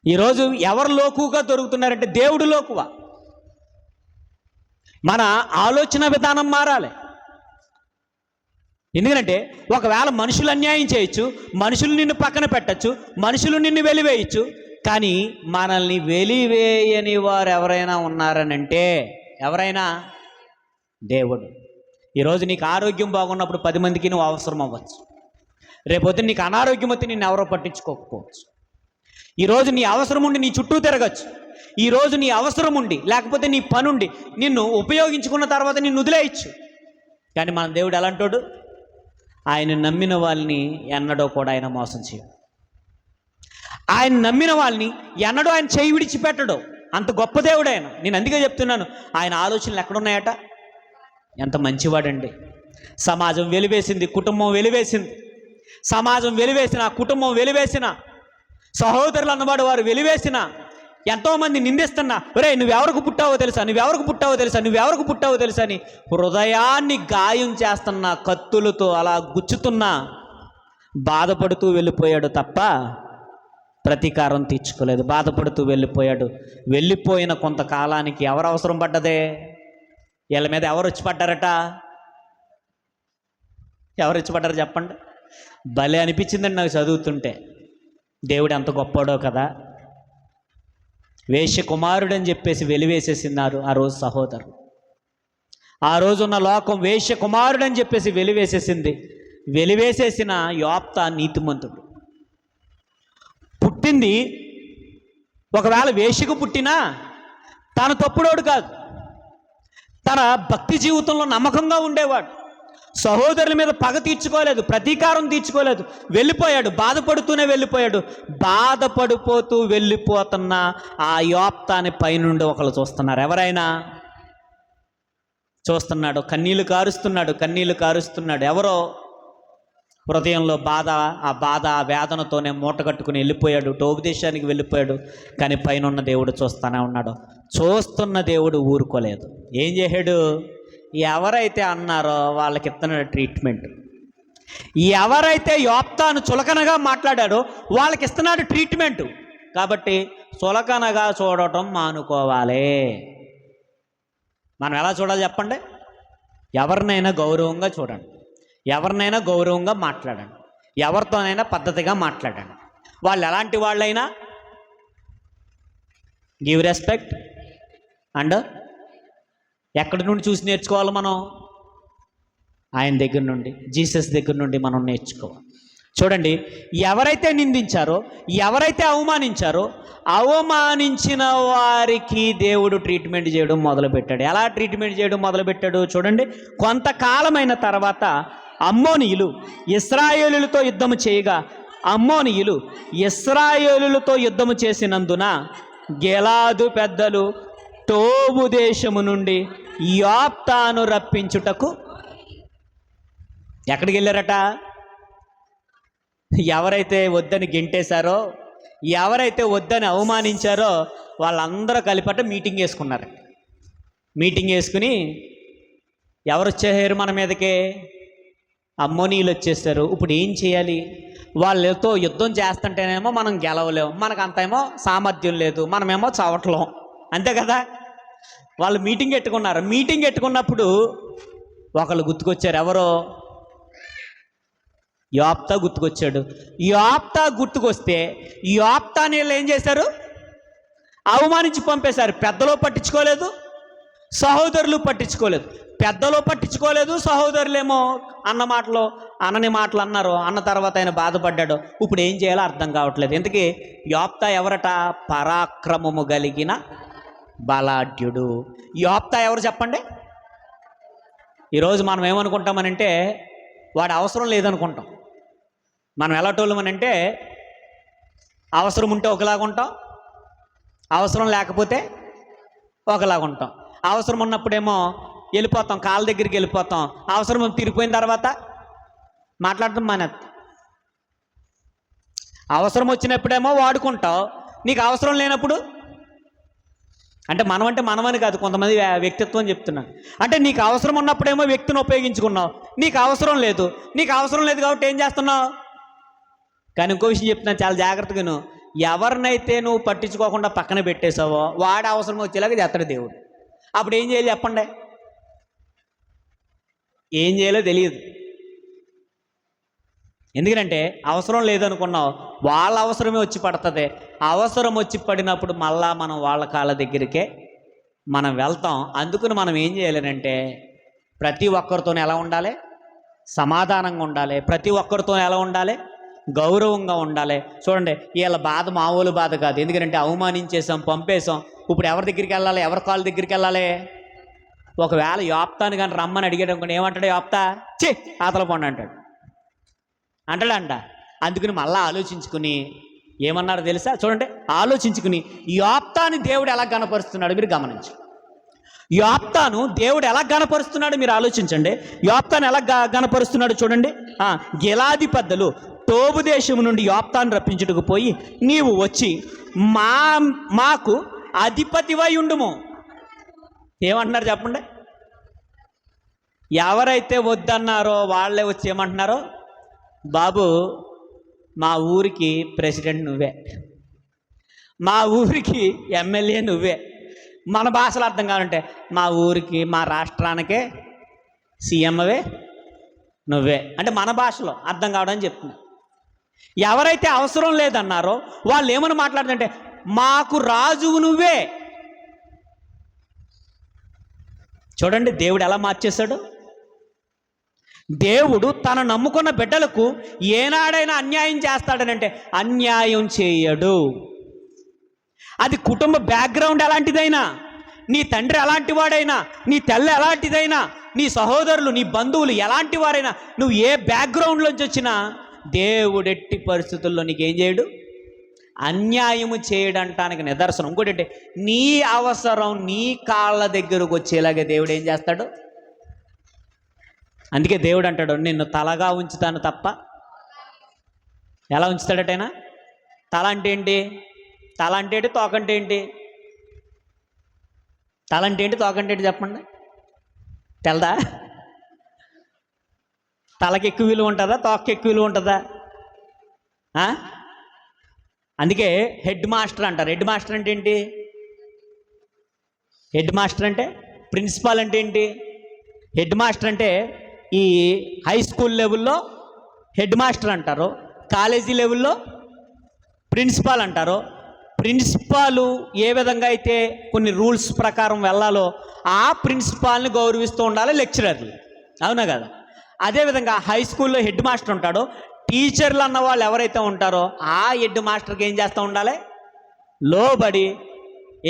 S1: ఈరోజు ఎవరు లోకుగా దొరుకుతున్నారంటే దేవుడు లోకువ. మన ఆలోచన విధానం మారాలి. ఎందుకంటే ఒకవేళ మనుషులు అన్యాయం చేయొచ్చు, మనుషులు నిన్ను పక్కన పెట్టచ్చు, మనుషులు నిన్ను వెలివేయచ్చు, కానీ మనల్ని వెలివేయని వారు ఎవరైనా ఉన్నారనంటే ఎవరైనా దేవుడు. ఈరోజు నీకు ఆరోగ్యం బాగున్నప్పుడు 10 మందికి నువ్వు అవసరం అవ్వచ్చు. రేపొద్దు నీకు అనారోగ్యం వస్తే నిన్ను ఎవరో పట్టించుకోకపోవచ్చు. ఈరోజు నీ అవసరం ఉండి నీ చుట్టూ తిరగచ్చు. ఈరోజు నీ అవసరం ఉండి లేకపోతే నీ పనుండి నిన్ను ఉపయోగించుకున్న తర్వాత నిన్ను వదిలేయచ్చు. కానీ మన దేవుడు ఎలాంటోడు? ఆయన నమ్మిన వాళ్ళని ఎన్నడో కూడా ఆయన మోసం చేయడు. ఆయన నమ్మిన వాళ్ళని ఎన్నడో ఆయన చేయి విడిచిపెట్టడు. అంత గొప్ప దేవుడు ఆయన. నేను అందుకే చెప్తున్నాను, ఆయన ఆలోచనలు ఎక్కడున్నాయట. ఎంత మంచివాడండి. సమాజం వెలివేసింది, కుటుంబం వెలివేసింది. సమాజం వెలివేసిన, కుటుంబం వెలివేసిన, సహోదరులు అన్నవాడు వారు వెలివేసిన, ఎంతోమంది నిందిస్తున్నా, ఒరే నువ్వెవరికి పుట్టావో తెలుసా, నువ్వెవరికి పుట్టావో తెలుసా, నువ్వెవరికి పుట్టావో తెలుసా అని హృదయాన్ని గాయం చేస్తున్న, కత్తులతో అలా గుచ్చుతున్నా బాధపడుతూ వెళ్ళిపోయాడు తప్ప ప్రతీకారం తీర్చుకోలేదు. బాధపడుతూ వెళ్ళిపోయాడు. వెళ్ళిపోయిన కొంతకాలానికి ఎవరు అవసరం పడ్డదే? వీళ్ళ మీద ఎవరు వచ్చి పడ్డారట? ఎవరు వచ్చి పడ్డారు చెప్పండి? భలే అనిపించిందండి నాకు చదువుతుంటే. దేవుడు ఎంత గొప్పాడో కదా. వేశ్య కుమారుడు అని చెప్పేసి వెలివేసేసినారు ఆ రోజు సహోదరులు. ఆ రోజున్న లోకం వేశ్య కుమారుడు అని చెప్పేసి వెలివేసేసింది. వెలివేసేసిన యోప్తా నీతిమంతుడు. పుట్టింది ఒకవేళ వేశ్యకు పుట్టినా తాను తప్పుడోడు కాదు. తన భక్తి జీవితంలో నమ్మకంగా ఉండేవాడు. సహోదరుల మీద పగ తీర్చుకోలేదు, ప్రతీకారం తీర్చుకోలేదు. వెళ్ళిపోయాడు, బాధపడుతూనే వెళ్ళిపోయాడు. బాధపడిపోతూ వెళ్ళిపోతున్న ఆ యోప్తాని పైనుండి ఒకళ్ళు చూస్తున్నారు. ఎవరైనా చూస్తున్నాడు. కన్నీళ్లు కారుస్తున్నాడు. ఎవరో హృదయంలో బాధ, ఆ బాధ, ఆ వేదనతోనే మూట కట్టుకుని వెళ్ళిపోయాడు. ఉపదేశానికి వెళ్ళిపోయాడు. కానీ పైన దేవుడు చూస్తూనే ఉన్నాడు. చూస్తున్న దేవుడు ఊరుకోలేదు. ఏం చేశాడు? ఎవరైతే అన్నారో వాళ్ళకి ఇస్తున్నాడు ట్రీట్మెంట్. ఎవరైతే యోప్తాను చులకనగా మాట్లాడాడో వాళ్ళకి ఇస్తున్నాడు ట్రీట్మెంట్. కాబట్టి చులకనగా చూడటం మానుకోవాలి. మనం ఎలా చూడాలి చెప్పండి? ఎవరినైనా గౌరవంగా చూడండి, ఎవరినైనా గౌరవంగా మాట్లాడండి, ఎవరితోనైనా పద్ధతిగా మాట్లాడండి. వాళ్ళు ఎలాంటి వాళ్ళైనా గివ్ రెస్పెక్ట్. అండ్ ఎక్కడి నుండి చూసి నేర్చుకోవాలి మనం? ఆయన దగ్గర నుండి, జీసస్ దగ్గర నుండి మనం నేర్చుకోవాలి. చూడండి, ఎవరైతే నిందించారో, ఎవరైతే అవమానించారో, అవమానించిన వారికి దేవుడు ట్రీట్మెంట్ చేయడం మొదలుపెట్టాడు. ఎలా ట్రీట్మెంట్ చేయడం మొదలుపెట్టాడు చూడండి. కొంతకాలమైన తర్వాత అమ్మోనీయులు ఇశ్రాయేలులతో యుద్ధము చేయగా, అమ్మోనీయులు ఇశ్రాయేలులతో యుద్ధము చేసినందున గిలాదు పెద్దలు టోబు దేశము నుండి యోప్తాను రప్పించుటకు ఎక్కడికి వెళ్ళారట? ఎవరైతే వద్దని గెంటేశారో, ఎవరైతే వద్దని అవమానించారో వాళ్ళందరూ కలిపట మీటింగ్ వేసుకున్నారు. మీటింగ్ వేసుకుని ఎవరు వచ్చేసారు మన మీదకే? అమ్మోనీయులు వచ్చేసారు. ఇప్పుడు ఏం చేయాలి? వాళ్ళతో యుద్ధం చేస్తుంటేనేమో మనం గెలవలేము, మనకు అంతేమో సామర్థ్యం లేదు, మనమేమో చవట్లం, అంతే కదా. వాళ్ళు మీటింగ్ పెట్టుకున్నారు. మీటింగ్ పెట్టుకున్నప్పుడు ఒకళ్ళు గుర్తుకొచ్చారు. ఎవరో? యోప్తా గుర్తుకొచ్చాడు. యోప్తా గుర్తుకొస్తే యోప్తాని వీళ్ళు ఏం చేశారు? అవమానించి పంపేశారు. పెద్దలో పట్టించుకోలేదు, సహోదరులు పట్టించుకోలేదు. పెద్దలో పట్టించుకోలేదు, సహోదరులేమో అనని మాటలు అన్నారు. అన్న తర్వాత ఆయన బాధపడ్డాడు. ఇప్పుడు ఏం చేయాలో అర్థం కావట్లేదు. ఎందుకు? యోప్తా ఎవరట? పరాక్రమము కలిగిన బలాఢ్యుడు. యోప్తా ఎవరు చెప్పండి? ఈరోజు మనం ఏమనుకుంటామనంటే వాడు అవసరం లేదనుకుంటాం. మనం ఎలాటోళ్ళమనంటే అవసరం ఉంటే ఒకలాగా ఉంటాం, అవసరం లేకపోతే ఒకలాగా ఉంటాం. అవసరం ఉన్నప్పుడేమో వెళ్ళిపోతాం, కాళ్ళ దగ్గరికి వెళ్ళిపోతాం. అవసరం తీరిపోయిన తర్వాత మాట్లాడటం మానేస్తాం. అవసరం వచ్చినప్పుడేమో వాడుకుంటావు, నీకు అవసరం లేనప్పుడు అంటే మనమని కాదు, కొంతమంది వ్యక్తిత్వం చెప్తున్నాను. అంటే నీకు అవసరం ఉన్నప్పుడేమో వ్యక్తిని ఉపయోగించుకున్నావు, నీకు అవసరం లేదు కాబట్టి ఏం చేస్తున్నావు? కానీ ఇంకో విషయం చెప్తున్నాను, చాలా జాగ్రత్తగాను. ఎవరినైతే నువ్వు పట్టించుకోకుండా పక్కన పెట్టేసావో వాడు అవసరం వచ్చేలాగా చేస్తాడు దేవుడు. అప్పుడు ఏం చేయాలి చెప్పండి? ఏం చేయాలో తెలియదు. ఎందుకంటే అవసరం లేదనుకున్నావు, వాళ్ళ అవసరమే వచ్చి పడుతుంది. అవసరం వచ్చి పడినప్పుడు మళ్ళా మనం వాళ్ళ కాళ్ళ దగ్గరికే మనం వెళ్తాం. అందుకని మనం ఏం చేయాలంటే ప్రతి ఒక్కరితోనే ఎలా ఉండాలి? సమాధానంగా ఉండాలి. ప్రతి ఒక్కరితో ఎలా ఉండాలి? గౌరవంగా ఉండాలి. చూడండి, వీళ్ళ బాధ మామూలు బాధ కాదు. ఎందుకంటే అవమానించేసాం, పంపేశాం. ఇప్పుడు ఎవరి దగ్గరికి వెళ్ళాలి? ఎవరి కాళ్ళ దగ్గరికి వెళ్ళాలి? ఒకవేళ యోప్తాను కానీ రమ్మని అడిగాడు అనుకోండి, ఏమంటాడు యోప్తా? ఛీ ఆతల పండు అంటాడంట. అందుకని మళ్ళీ ఆలోచించుకుని ఏమన్నారో తెలుసా? చూడండి, ఆలోచించుకుని యోప్తాని దేవుడు ఎలా గణపరుస్తున్నాడు మీరు గమనించు. యోప్తాను దేవుడు ఎలా గణపరుస్తున్నాడు మీరు ఆలోచించండి. యోప్తాను ఎలా గణపరుస్తున్నాడు చూడండి. గిలాది పెద్దలు తోబు దేశం నుండి యోప్తాను రప్పించుటకు పోయి, నీవు వచ్చి మాకు అధిపతివై ఉండుము. ఏమంటున్నారు చెప్పండి? ఎవరైతే వద్దన్నారో వాళ్ళే వచ్చి ఏమంటున్నారో, బాబు మా ఊరికి ప్రెసిడెంట్ నువ్వే, మా ఊరికి ఎమ్మెల్యే నువ్వే. మన భాషలో అర్థం కావాలంటే మా ఊరికి మా రాష్ట్రానికే సీఎంవే నువ్వే అంటే మన భాషలో అర్థం కావడానికి చెప్తున్నా. ఎవరైతే అవసరం లేదన్నారో వాళ్ళు ఏమని మాట్లాడుతుంటే మాకు రాజువు నువ్వే. చూడండి దేవుడు ఎలా మార్చేశాడు. దేవుడు తన నమ్ముకున్న బిడ్డలకు ఏనాడైనా అన్యాయం చేస్తాడనంటే అన్యాయం చేయడు. అది కుటుంబ బ్యాక్గ్రౌండ్ ఎలాంటిదైనా, నీ తండ్రి ఎలాంటి వాడైనా, నీ తల్లి ఎలాంటిదైనా, నీ సహోదరులు నీ బంధువులు ఎలాంటి వారైనా, నువ్వు ఏ బ్యాక్గ్రౌండ్లోంచి వచ్చినా దేవుడు ఎట్టి పరిస్థితుల్లో నీకేం చేయడు? అన్యాయము చేయడంటానికి నిదర్శనం. ఇంకోటి అంటే నీ అవసరం నీ కాళ్ళ దగ్గరకు వచ్చేలాగా దేవుడు ఏం చేస్తాడు? అందుకే దేవుడు అంటాడు, నిన్ను తలగా ఉంచుతాను తప్ప. ఎలా ఉంచుతాడటైనా? తల అంటే ఏంటి? తల అంటే ఏంటి? తోకంటే ఏంటి? తల అంటే ఏంటి? తోకంటే ఏంటి చెప్పండి. తెలదా? తలకి ఎక్కువ విలువ ఉంటుందా? తోకకి ఎక్కువ విలువ ఉంటుందా? అందుకే హెడ్ మాస్టర్ అంటారు. హెడ్ మాస్టర్ అంటే ఏంటి? హెడ్ మాస్టర్ అంటే ప్రిన్సిపాల్ అంటే ఏంటి? హెడ్ మాస్టర్ అంటే ఈ హై స్కూల్ లెవెల్లో హెడ్ మాస్టర్ అంటారు, కాలేజీ లెవెల్లో ప్రిన్సిపాల్ అంటారు. ప్రిన్సిపాలు ఏ విధంగా అయితే కొన్ని రూల్స్ ప్రకారం వెళ్ళాలో ఆ ప్రిన్సిపాల్ని గౌరవిస్తూ ఉండాలి లెక్చరర్లు, అవునా కదా? అదేవిధంగా హై స్కూల్లో హెడ్ మాస్టర్ ఉంటాడు. టీచర్లు అన్న వాళ్ళు ఎవరైతే ఉంటారో ఆ హెడ్ మాస్టర్కి ఏం చేస్తూ ఉండాలి? లోబడి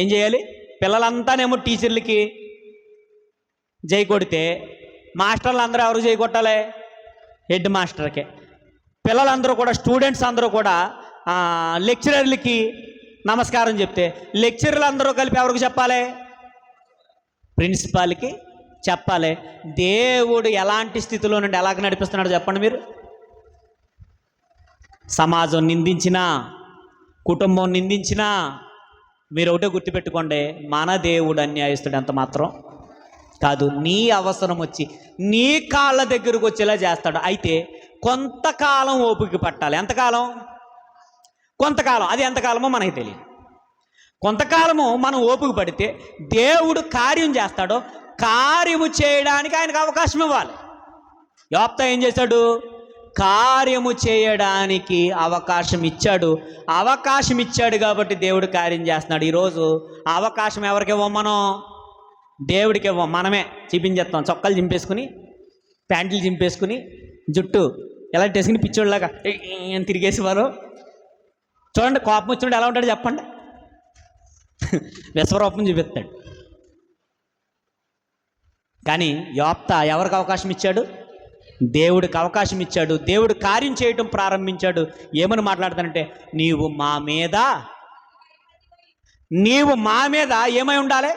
S1: ఏం చేయాలి? పిల్లలంతానేమో టీచర్లకి జై కొడితే మాస్టర్లు అందరూ ఎవరు జై కొట్టాలి? హెడ్ మాస్టర్కే. పిల్లలందరూ కూడా, స్టూడెంట్స్ అందరూ కూడా లెక్చరర్లకి నమస్కారం చెప్తే లెక్చరర్లు అందరూ కలిపి ఎవరికి చెప్పాలి? ప్రిన్సిపాల్కి చెప్పాలి. దేవుడు ఎలాంటి స్థితిలో నుండి ఎలాగ నడిపిస్తున్నాడో చెప్పండి మీరు. సమాజం నిందించినా, కుటుంబం నిందించినా మీరు ఒకటే గుర్తుపెట్టుకోండి, మన దేవుడు అన్యాయస్తుడు ఎంత మాత్రం కాదు. నీ అవసరం వచ్చి నీ కాళ్ళ దగ్గరకు వచ్చేలా చేస్తాడు. అయితే కొంతకాలం ఓపిక పట్టాలి. ఎంతకాలం? కొంతకాలం. అది ఎంతకాలమో మనకి తెలియదు. కొంతకాలము మనం ఓపిక పడితే దేవుడు కార్యం చేస్తాడో, కార్యము చేయడానికి ఆయనకు అవకాశం ఇవ్వాలి. యోప్తా ఏం చేశాడు? కార్యము చేయడానికి అవకాశం ఇచ్చాడు. అవకాశం ఇచ్చాడు కాబట్టి దేవుడు కార్యం చేస్తున్నాడు. ఈరోజు అవకాశం ఎవరికి ఇవ్వం? మనం దేవుడికి ఇవ్వం, మనమే చూపించేస్తాం. చొక్కాలు చింపేసుకుని, ప్యాంట్లు చింపేసుకుని, జుట్టు ఎలా వేసుకుని పిచ్చోళ్ళలాగా తిరిగేసేవారు. చూడండి, కోపం వచ్చినప్పుడు ఎలా ఉంటాడు చెప్పండి? విశ్వరూపం చూపిస్తాడు. కానీ యోప్తా ఎవరికి అవకాశం ఇచ్చాడు? దేవుడికి అవకాశం ఇచ్చాడు. దేవుడు కార్యం చేయటం ప్రారంభించాడు. ఏమని మాట్లాడతానంటే నీవు మా మీద ఏమై ఉండాలి?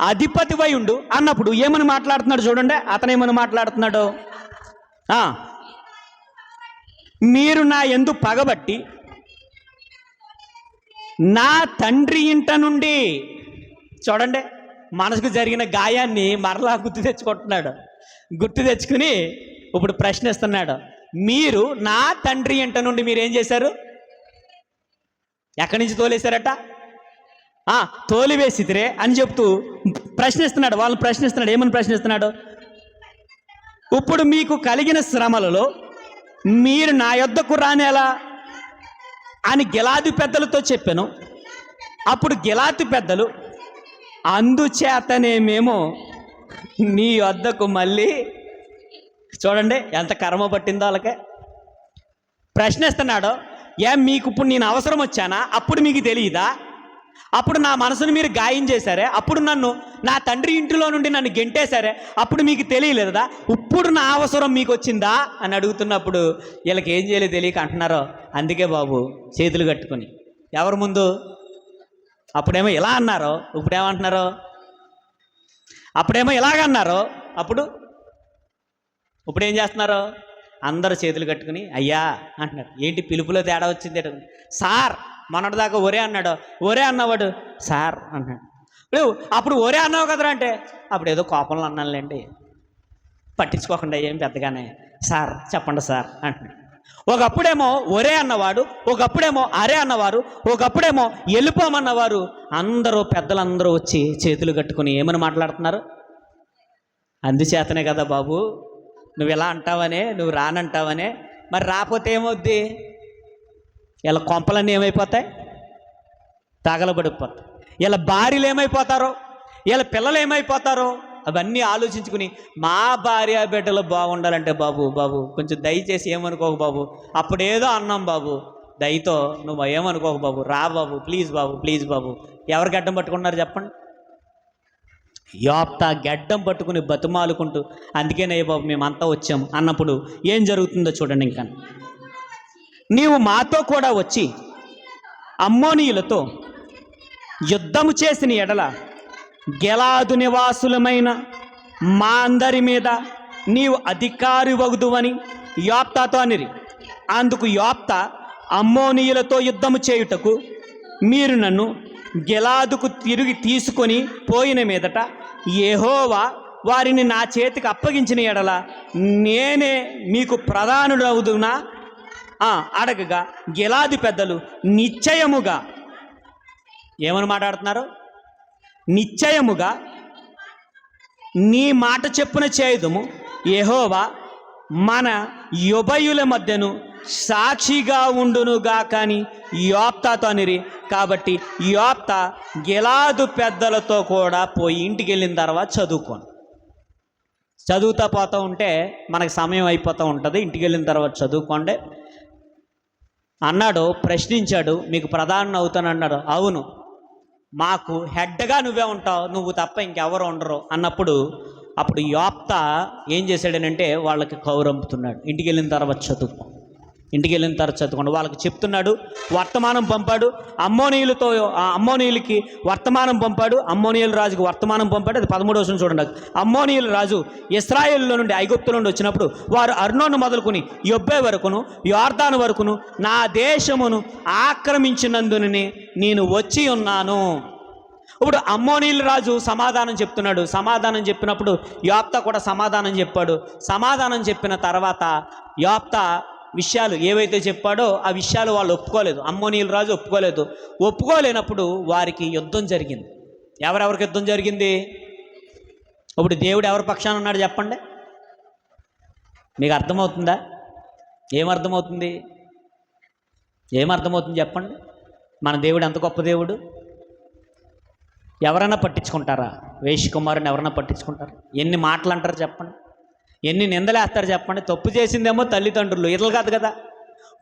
S1: అధిపతివై ఉండు అన్నప్పుడు ఏమని మాట్లాడుతున్నాడు చూడండి. అతను ఏమని మాట్లాడుతున్నాడు? మీరు నా యందు పగబట్టి నా తండ్రి ఇంట నుండి, చూడండి, మనసుకు జరిగిన గాయాన్ని మరలా గుర్తు తెచ్చుకుంటున్నాడు. గుర్తు తెచ్చుకుని ఇప్పుడు ప్రశ్నిస్తున్నాడు. మీరు నా తండ్రి ఇంట నుండి మీరు ఏం చేశారు? ఎక్కడి నుంచి తోలేశారట? తోలివేసితిరే అని చెప్తూ ప్రశ్నిస్తున్నాడు. వాళ్ళని ప్రశ్నిస్తున్నాడు. ఏమని ప్రశ్నిస్తున్నాడు? ఇప్పుడు మీకు కలిగిన శ్రమలలో
S2: మీరు నా యొద్దకు రానేలా అని గిలాదు పెద్దలతో చెప్పాను. అప్పుడు గిలాదు పెద్దలు, అందుచేతనే మేము నీ వద్దకు మళ్ళీ, చూడండి ఎంత కర్మ పట్టిందో వాళ్ళకే. ప్రశ్నిస్తున్నాడు, మీకు ఇప్పుడు నేను అవసరం వచ్చానా? అప్పుడు మీకు తెలియదా? అప్పుడు నా మనసును మీరు గాయం చేశారే, అప్పుడు నన్ను నా తండ్రి ఇంటిలో నుండి నన్ను గెంటేశారే, అప్పుడు మీకు తెలియలేదా? ఇప్పుడు నా అవసరం మీకు వచ్చిందా అని అడుగుతున్నప్పుడు వీళ్ళకి ఏం చేయలేదు తెలియక అంటున్నారో. అందుకే బాబు చేతులు కట్టుకొని ఎవరి ముందు? అప్పుడేమో ఇలా అన్నారో, ఇప్పుడేమంటున్నారో? అప్పుడేమో ఇలాగన్నారో, ఇప్పుడు ఏం చేస్తున్నారు? అందరూ చేతులు కట్టుకుని అయ్యా అంటున్నారు. ఏంటి పిలుపులో తేడా వచ్చింది? సార్ మొన్నటిదాకా ఒరే అన్నాడు, ఒరే అన్నవాడు సార్ అంటున్నాడు. అప్పుడు ఒరే అన్నావు కదరా అంటే, అప్పుడు ఏదో కోపంలో అన్నానులేండి, పట్టించుకోకుండా ఏం పెద్దగానే సార్ చెప్పండి సార్ అంటున్నాడు. ఒకప్పుడేమో ఒరే అన్నవాడు, ఒకప్పుడేమో అరే అన్నవారు, ఒకప్పుడేమో వెళ్ళిపోమన్నవారు. అందరూ పెద్దలందరూ వచ్చి చేతులు కట్టుకుని ఏమని మాట్లాడుతున్నారు? అందుచేతనే కదా బాబు నువ్వు ఇలా అంటావనే, నువ్వు రానంటావనే. మరి రాకపోతే ఏమవుద్ది? ఇలా కొంపలన్నీ ఏమైపోతాయి? తగలబడిపోతాయి. ఇలా భార్యలు ఏమైపోతారో, ఇలా పిల్లలు ఏమైపోతారో అవన్నీ ఆలోచించుకుని మా భార్య బిడ్డలు బాగుండాలంటే బాబు కొంచెం దయచేసి ఏమనుకోకు బాబు, అప్పుడేదో అన్నాం బాబు, దయతో నువ్వు ఏమనుకోకు బాబు, రా బాబు ప్లీజ్ బాబు. ఎవరు గడ్డం పట్టుకున్నారు చెప్పండి? యోప్తా గడ్డం పట్టుకుని బతుమాలుకుంటూ, అందుకేనే బాబు మేమంతా వచ్చాం అన్నప్పుడు ఏం జరుగుతుందో చూడండి. ఇంకా నీవు మాతో కూడా వచ్చి అమ్మోనీయులతో యుద్ధము చేసిన ఎడల గిలాదు నివాసులమైన మా అందరి మీద నీవు అధికారి వగుదువని యోప్తాతో అనిరి. అందుకు యోప్తా, అమ్మోనీయులతో యుద్ధము చేయుటకు మీరు నన్ను గిలాదుకు తిరిగి తీసుకొని పోయిన మీదట యెహోవా వారిని నా చేతికి అప్పగించిన ఎడల నేనే మీకు ప్రధానుడవుదునా అడగగా గిలాదు పెద్దలు నిశ్చయముగా, ఏమని మాట్లాడుతున్నారు? నిశ్చయముగా నీ మాట చెప్పున చేయుదుము, యెహోవా మన యుభయుల మధ్యను సాక్షిగా ఉండునుగా కానీ యోప్తాతో అనిరి. కాబట్టి యోప్తా గిలాదు పెద్దలతో కూడా పోయి ఇంటికి వెళ్ళిన తర్వాత చదువుతా పోతూ ఉంటే మనకు సమయం అయిపోతూ ఉంటుంది. ఇంటికి వెళ్ళిన తర్వాత చదువుకోండి అన్నాడు. ప్రశ్నించాడు, మీకు ప్రధాని అవుతాను అన్నాడు. అవును, మాకు హెడ్గా నువ్వే ఉంటావు, నువ్వు తప్ప ఇంకెవరు ఉండరు అన్నప్పుడు అప్పుడు యోప్తా ఏం చేశాడనంటే వాళ్ళకి కౌరంపుతున్నాడు. ఇంటికి వెళ్ళిన తర్వాత చదువుకోండి వాళ్ళకి చెప్తున్నాడు. వర్తమానం పంపాడు అమ్మోనీయులకి వర్తమానం పంపాడు. అమ్మోనీయుల రాజుకి వర్తమానం పంపాడు. అది 13వ వచనం చూడండి. అమ్మోనీయుల రాజు ఇశ్రాయేలులో నుండి ఐగుప్తు నుండి వచ్చినప్పుడు వారు అర్నోను మొదలుకొని యొబ్బే వరకును యోర్దాను వరకును నా దేశమును ఆక్రమించినందునని నేను వచ్చి ఉన్నాను. ఇప్పుడు అమ్మోనీయుల రాజు సమాధానం చెప్తున్నాడు. సమాధానం చెప్పినప్పుడు యోప్తా కూడా సమాధానం చెప్పాడు. సమాధానం చెప్పిన తర్వాత యోప్తా విషయాలు ఏవైతే చెప్పాడో ఆ విషయాలు వాళ్ళు ఒప్పుకోలేదు. అమ్మోనీయుల రాజు ఒప్పుకోలేనప్పుడు వారికి యుద్ధం జరిగింది. ఎవరెవరికి యుద్ధం జరిగింది? ఇప్పుడు దేవుడు ఎవరి పక్షాన ఉన్నాడు చెప్పండి? మీకు అర్థమవుతుందా? ఏమర్థమవుతుంది చెప్పండి? మన దేవుడు ఎంత గొప్ప దేవుడు. ఎవరైనా పట్టించుకుంటారా? వేశ్యకుమారుని ఎవరైనా పట్టించుకుంటారా? ఎన్ని మాటలు అంటారు చెప్పండి? ఎన్ని నిందలేస్తారు చెప్పండి? తప్పు చేసిందేమో తల్లిదండ్రులు, ఇతరులు కాదు కదా.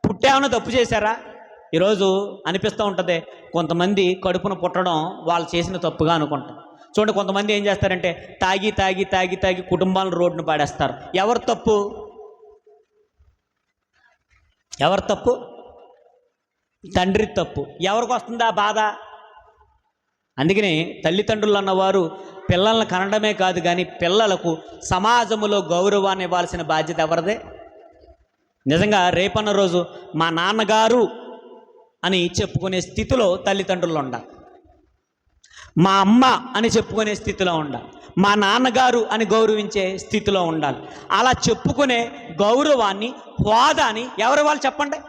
S2: పుట్టేమన్నా తప్పు చేశారా? ఈరోజు అనిపిస్తూ ఉంటుంది, కొంతమంది కడుపున పుట్టడం వాళ్ళు చేసిన తప్పుగా అనుకుంటారు. చూడండి, కొంతమంది ఏం చేస్తారంటే తాగి తాగి తాగి తాగి కుటుంబాలను రోడ్డును పాడేస్తారు. ఎవరు తప్పు? తండ్రి తప్పు. ఎవరికి వస్తుంది ఆ బాధ? అందుకనే తల్లిదండ్రులు అన్నవారు పిల్లలను కనడమే కాదు కానీ పిల్లలకు సమాజంలో గౌరవాన్ని ఇవ్వాల్సిన బాధ్యత ఎవరిదే? నిజంగా రేపన్న రోజు మా నాన్నగారు అని చెప్పుకునే స్థితిలో తల్లిదండ్రులు ఉండాలి. మా అమ్మ అని చెప్పుకునే స్థితిలో ఉండాలి. మా నాన్నగారు అని గౌరవించే స్థితిలో ఉండాలి. అలా చెప్పుకునే గౌరవాన్ని, హోదాని ఎవరు వాళ్ళు చెప్పండి?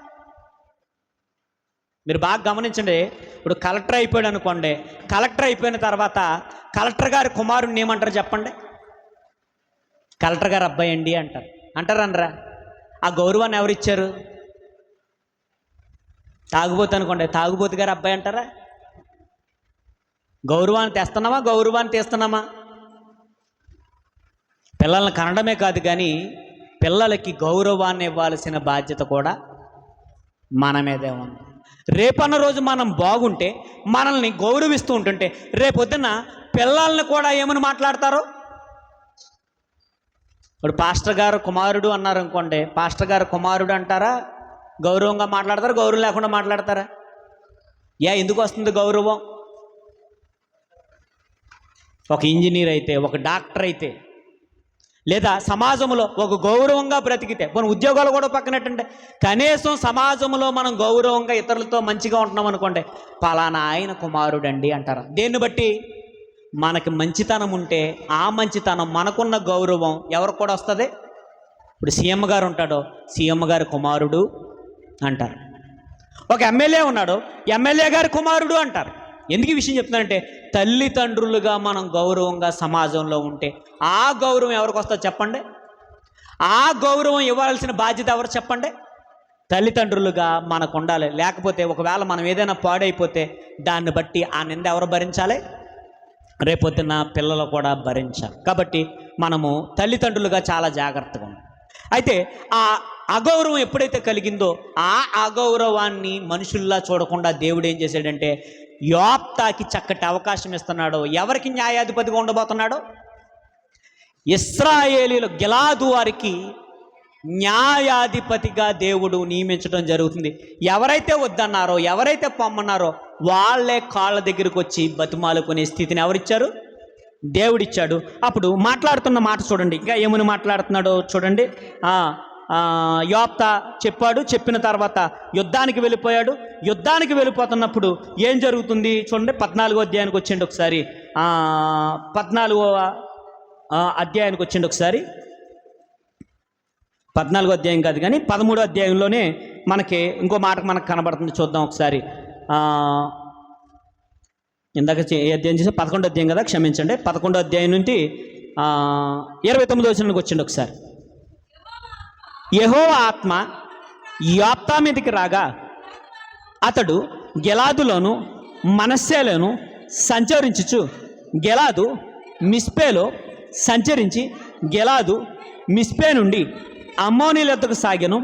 S2: మీరు బాగా గమనించండి. ఇప్పుడు కలెక్టర్ అయిపోయాడు అనుకోండి, కలెక్టర్ అయిపోయిన తర్వాత కలెక్టర్ గారి కుమారుడిని ఏమంటారు చెప్పండి? కలెక్టర్ గారు అబ్బాయి అండి అంటారు. అంటారా?
S1: ఆ గౌరవాన్ని ఎవరిచ్చారు? తాగుబోతు అనుకోండి, తాగుబోతు గారు అబ్బాయి అంటారా? గౌరవాన్ని తెస్తున్నామా, గౌరవాన్ని తీస్తున్నామా? పిల్లల్ని కనడమే కాదు కానీ పిల్లలకి గౌరవాన్ని ఇవ్వాల్సిన బాధ్యత కూడా మన మీదే ఉంది. రేపన్న రోజు మనం బాగుంటే, మనల్ని గౌరవిస్తూ ఉంటుంటే, రేపొద్దున పిల్లల్ని కూడా ఏమని మాట్లాడతారు? ఇప్పుడు పాస్టర్ గారు కుమారుడు అన్నారు అనుకోండి, పాస్టర్ గారు కుమారుడు అంటారా? గౌరవంగా మాట్లాడతారు, గౌరవం లేకుండా మాట్లాడతారా? ఎందుకు వస్తుంది గౌరవం? ఒక ఇంజనీర్ అయితే, ఒక డాక్టర్ అయితే, లేదా సమాజంలో ఒక గౌరవంగా బ్రతికితే, మన ఉద్యోగాలు కూడా పక్కనట్టంటే కనీసం సమాజంలో మనం గౌరవంగా ఇతరులతో మంచిగా ఉంటున్నాం అనుకోండి, పలానా ఆయన కుమారుడండి అంటారు. దేన్ని బట్టి? మనకి మంచితనం ఉంటే ఆ మంచితనం, మనకున్న గౌరవం ఎవరికి కూడా వస్తుంది. ఇప్పుడు సీఎం గారు ఉంటాడో, సీఎం గారి కుమారుడు అంటారు. ఒక ఎమ్మెల్యే ఉన్నాడు, ఎమ్మెల్యే గారి కుమారుడు అంటారు. ఎందుకు ఈ విషయం చెప్తున్నానంటే, తల్లిదండ్రులుగా మనం గౌరవంగా సమాజంలో ఉంటే ఆ గౌరవం ఎవరికి వస్తుందో చెప్పండి? ఆ గౌరవం ఇవ్వాల్సిన బాధ్యత ఎవరు చెప్పండి? తల్లిదండ్రులుగా మనకు ఉండాలి. లేకపోతే ఒకవేళ మనం ఏదైనా పాడైపోతే దాన్ని బట్టి ఆ నింద ఎవరు భరించాలి? రేపొద్దున పిల్లలు కూడా భరించాలి. కాబట్టి మనము తల్లిదండ్రులుగా చాలా జాగ్రత్తగా ఉన్నాం. అయితే ఆ అగౌరవం ఎప్పుడైతే కలిగిందో ఆ అగౌరవాన్ని మనుషుల్లా చూడకుండా దేవుడు ఏం చేశాడంటే యోప్తాకి చక్కటి అవకాశం ఇస్తున్నాడు. ఎవరికి న్యాయాధిపతిగా ఉండబోతున్నాడో? ఇశ్రాయేలీయులు గిలాదు వారికి న్యాయాధిపతిగా దేవుడు నియమించడం జరుగుతుంది. ఎవరైతే వద్దన్నారో, ఎవరైతే పొమ్మన్నారో వాళ్ళే కాళ్ళ దగ్గరికి వచ్చి బతిమాలుకునే స్థితిని ఎవరిచ్చారు? దేవుడిచ్చాడు. అప్పుడు మాట్లాడుతున్న మాట చూడండి, ఇంకా ఏమని మాట్లాడుతున్నాడో చూడండి. యోప్తా చెప్పాడు, చెప్పిన తర్వాత యుద్ధానికి వెళ్ళిపోయాడు. యుద్ధానికి వెళ్ళిపోతున్నప్పుడు ఏం జరుగుతుంది చూడండి. 14వ అధ్యాయానికి వచ్చిండి ఒకసారి. 14వ అధ్యాయానికి వచ్చిండి ఒకసారి. 14వ అధ్యాయం కాదు కానీ 13వ అధ్యాయంలోనే మనకి ఇంకో మాట మనకు కనబడుతుంది. చూద్దాం ఒకసారి. ఇందాక ఏ అధ్యాయం చేసి 11వ అధ్యాయం కదా, క్షమించండి. 11వ అధ్యాయం నుండి 29వ వచనానికి వచ్చిండి ఒకసారి. యెహోవా ఆత్మ యోప్తా మీదకి రాగా అతడు గిలాదులోను మనస్సేలోను సంచరించుచు గిలాదు మిస్పేలో సంచరించి గిలాదు మిస్పే నుండి అమ్మోనీయుల యొద్దకు సాగెను.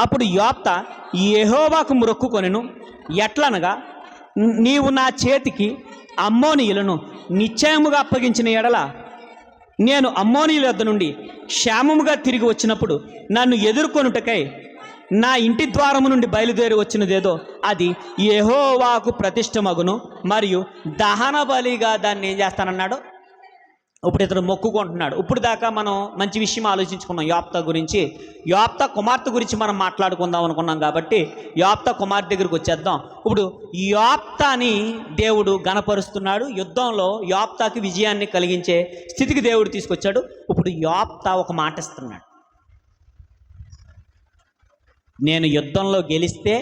S1: అప్పుడు యోప్తా యెహోవాకు మొక్కుకొనెను. ఎట్లనగా, నీవు నా చేతికి అమ్మోనీయులను నిశ్చయముగా అప్పగించిన ఎడల నేను అమ్మోనీయుల యొద్ద నుండి క్షేమముగా తిరిగి వచ్చినప్పుడు నన్ను ఎదుర్కొనుటకై నా ఇంటి ద్వారము నుండి బయలుదేరి వచ్చినదేదో అది యెహోవాకు ప్రతిష్టమగును, మరియు దహన బలిగా దాన్ని ఏం చేస్తానన్నాడు? ఇప్పుడు ఇతడు మొక్కుకుంటున్నాడు. ఇప్పుడు దాకా మనం మంచి విషయం ఆలోచించుకున్నాం యోప్తా గురించి. యోప్తా కుమార్తె గురించి మనం మాట్లాడుకుందాం అనుకున్నాం కాబట్టి యోప్తా కుమార్తె దగ్గరికి వచ్చేద్దాం. ఇప్పుడు యోప్తాని దేవుడు గణపరుస్తున్నాడు. యుద్ధంలో యోప్తాకి విజయాన్ని కలిగించే స్థితికి దేవుడు తీసుకొచ్చాడు. ఇప్పుడు యోప్తా ఒక మాట ఇస్తున్నాడు. నేను యుద్ధంలో గెలిస్తే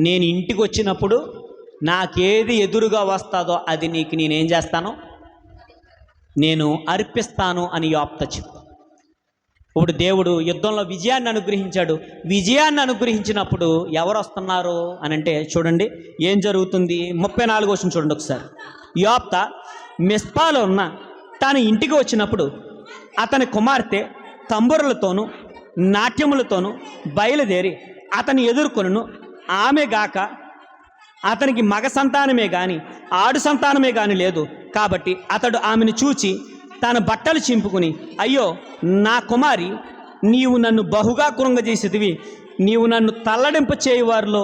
S1: నేను ఇంటికి వచ్చినప్పుడు నాకేది ఎదురుగా వస్తుందో అది నీకు నేనేం చేస్తాను? నేను అర్పిస్తాను అని యోప్తా చెప్పు. ఇప్పుడు దేవుడు యుద్ధంలో విజయాన్ని అనుగ్రహించాడు. విజయాన్ని అనుగ్రహించినప్పుడు ఎవరు వస్తున్నారు అని అంటే చూడండి ఏం జరుగుతుంది. 34వ వచనం చూడండి ఒకసారి. యోప్తా మిస్పాలో ఉన్న తన ఇంటికి వచ్చినప్పుడు అతని కుమార్తె తంబురలతోనూ నాట్యములతోనూ బయలుదేరి అతని ఎదుర్కొను. ఆమె గాక అతనికి మగ సంతానమే కానీ ఆడు సంతానమే కానీ లేదు. కాబట్టి అతడు ఆమెను చూచి తన బట్టలు చింపుకుని, అయ్యో నా కుమారి, నీవు నన్ను బహుగా కృంగజేసేదివి. నీవు నన్ను తల్లడింప చేయువారిలో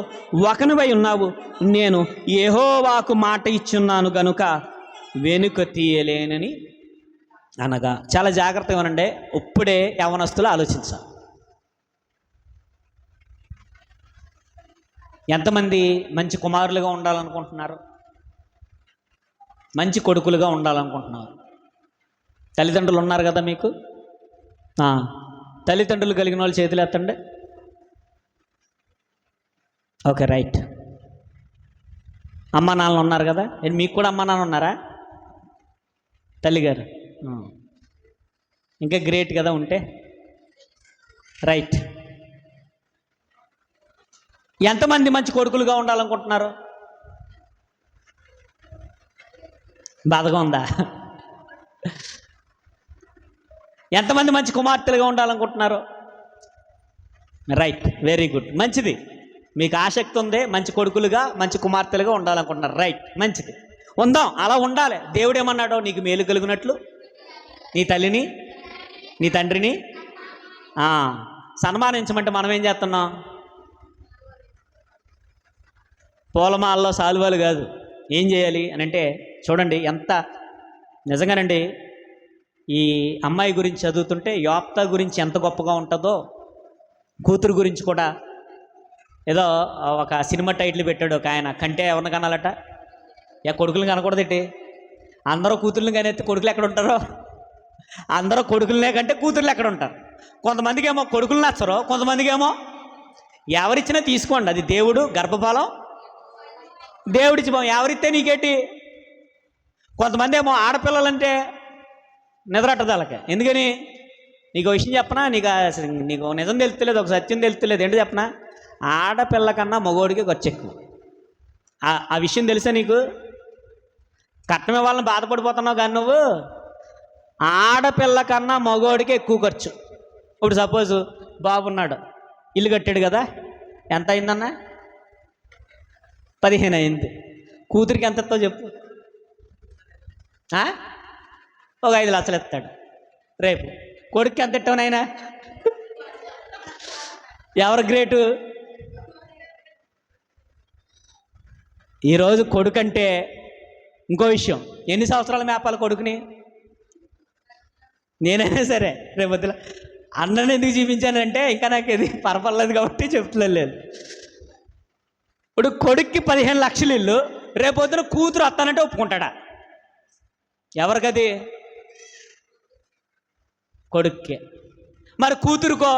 S1: ఒకనివై ఉన్నావు. నేను యెహోవాకు మాట ఇచ్చున్నాను గనుక వెనుక తీయలేనని అనగా. చాలా జాగ్రత్తగా ఉండండి. ఇప్పుడే యవనస్తులు ఆలోచించాలి. ఎంతమంది మంచి కుమారులుగా ఉండాలనుకుంటున్నారు? మంచి కొడుకులుగా ఉండాలనుకుంటున్నారు? తల్లిదండ్రులు ఉన్నారు కదా మీకు? తల్లిదండ్రులు కలిగిన వాళ్ళు చేతులు ఎత్తండి. Okay, right. అమ్మ నాన్న ఉన్నారు కదా? మీకు కూడా అమ్మ నాన్న ఉన్నారా? తల్లిగారు ఇంకా గ్రేట్ కదా ఉంటే. రైట్.
S2: ఎంతమంది మంచి కొడుకులుగా ఉండాలనుకుంటున్నారు? బాధగా ఉందా? ఎంతమంది మంచి కుమార్తెలుగా ఉండాలనుకుంటున్నారు? రైట్, వెరీ గుడ్, మంచిది. మీకు ఆసక్తి ఉంది, మంచి కొడుకులుగా మంచి కుమార్తెలుగా ఉండాలనుకుంటున్నారు. రైట్, మంచిది, ఉందాం, అలా ఉండాలి. దేవుడు ఏమన్నాడో, నీకు మేలు కలిగినట్లు నీ తల్లిని నీ తండ్రిని సన్మానించమంటే మనం ఏం చేస్తున్నాం? పూలమాలలో సాలువాలు కాదు. ఏం చేయాలి అని అంటే చూడండి, ఎంత నిజంగానండి ఈ అమ్మాయి గురించి చదువుతుంటే యోప్తా గురించి ఎంత గొప్పగా ఉంటుందో, కూతురు గురించి కూడా. ఏదో ఒక సినిమా టైటిల్ పెట్టాడు ఒక ఆయన, కంటే ఎవరిని కనాలట, కొడుకులు కనకూడదేంటి? అందరూ కూతుర్ని కనేస్తే కొడుకులు ఎక్కడ ఉంటారో? అందరూ కొడుకులనే కంటే కూతుర్లు ఎక్కడ ఉంటారు? కొంతమందికి ఏమో కొడుకులు నచ్చరు, కొంతమందికి ఏమో ఎవరిచ్చినా తీసుకోండి, అది దేవుడు గర్భఫలం దేవుడిచ్చి ఎవరిస్తే నీకేంటి? కొంతమంది ఏమో ఆడపిల్లలంటే నిద్రట్టదు వాళ్ళకి. ఎందుకని? నీకు విషయం చెప్పనా, నీకు నిజం తెలుస్తలేదు, ఒక సత్యం తెలుస్తలేదు. ఏంటో చెప్పనా? ఆడపిల్ల కన్నా మగోడికి ఖర్చు ఎక్కువ. ఆ విషయం తెలుసా నీకు? కట్నమే వాళ్ళని బాధపడిపోతున్నావు కానీ నువ్వు ఆడపిల్ల కన్నా మగోడికి ఎక్కువ ఖర్చు. ఇప్పుడు సపోజు బాబున్నాడు, ఇల్లు కట్టాడు కదా, ఎంత అయిందన్న? 15 అయింది. కూతురికి ఎంత ఇస్తావు చెప్పు? ఒక 5 లక్షలు ఇస్తాడు. రేపు కొడుక్కి ఎంత ఇస్తావు నాయనా? ఎవరు గ్రేటు? ఈరోజు కొడుకంటే ఇంకో విషయం, ఎన్ని సంవత్సరాలు మేపాలి కొడుకుని? నేనైనా సరే రేపు వద్దుల అన్నని ఎందుకు చూపించానంటే ఇంకా నాకు ఇది పరపడలేదు కాబట్టి చెప్తలేదు. ఇప్పుడు కొడుక్కి 15 లక్షలు ఇల్లు, రేపొద్దున కూతురు వస్తానంటే ఒప్పుకుంటాడా? ఎవరికది? కొడుక్కే. మరి కూతురుకో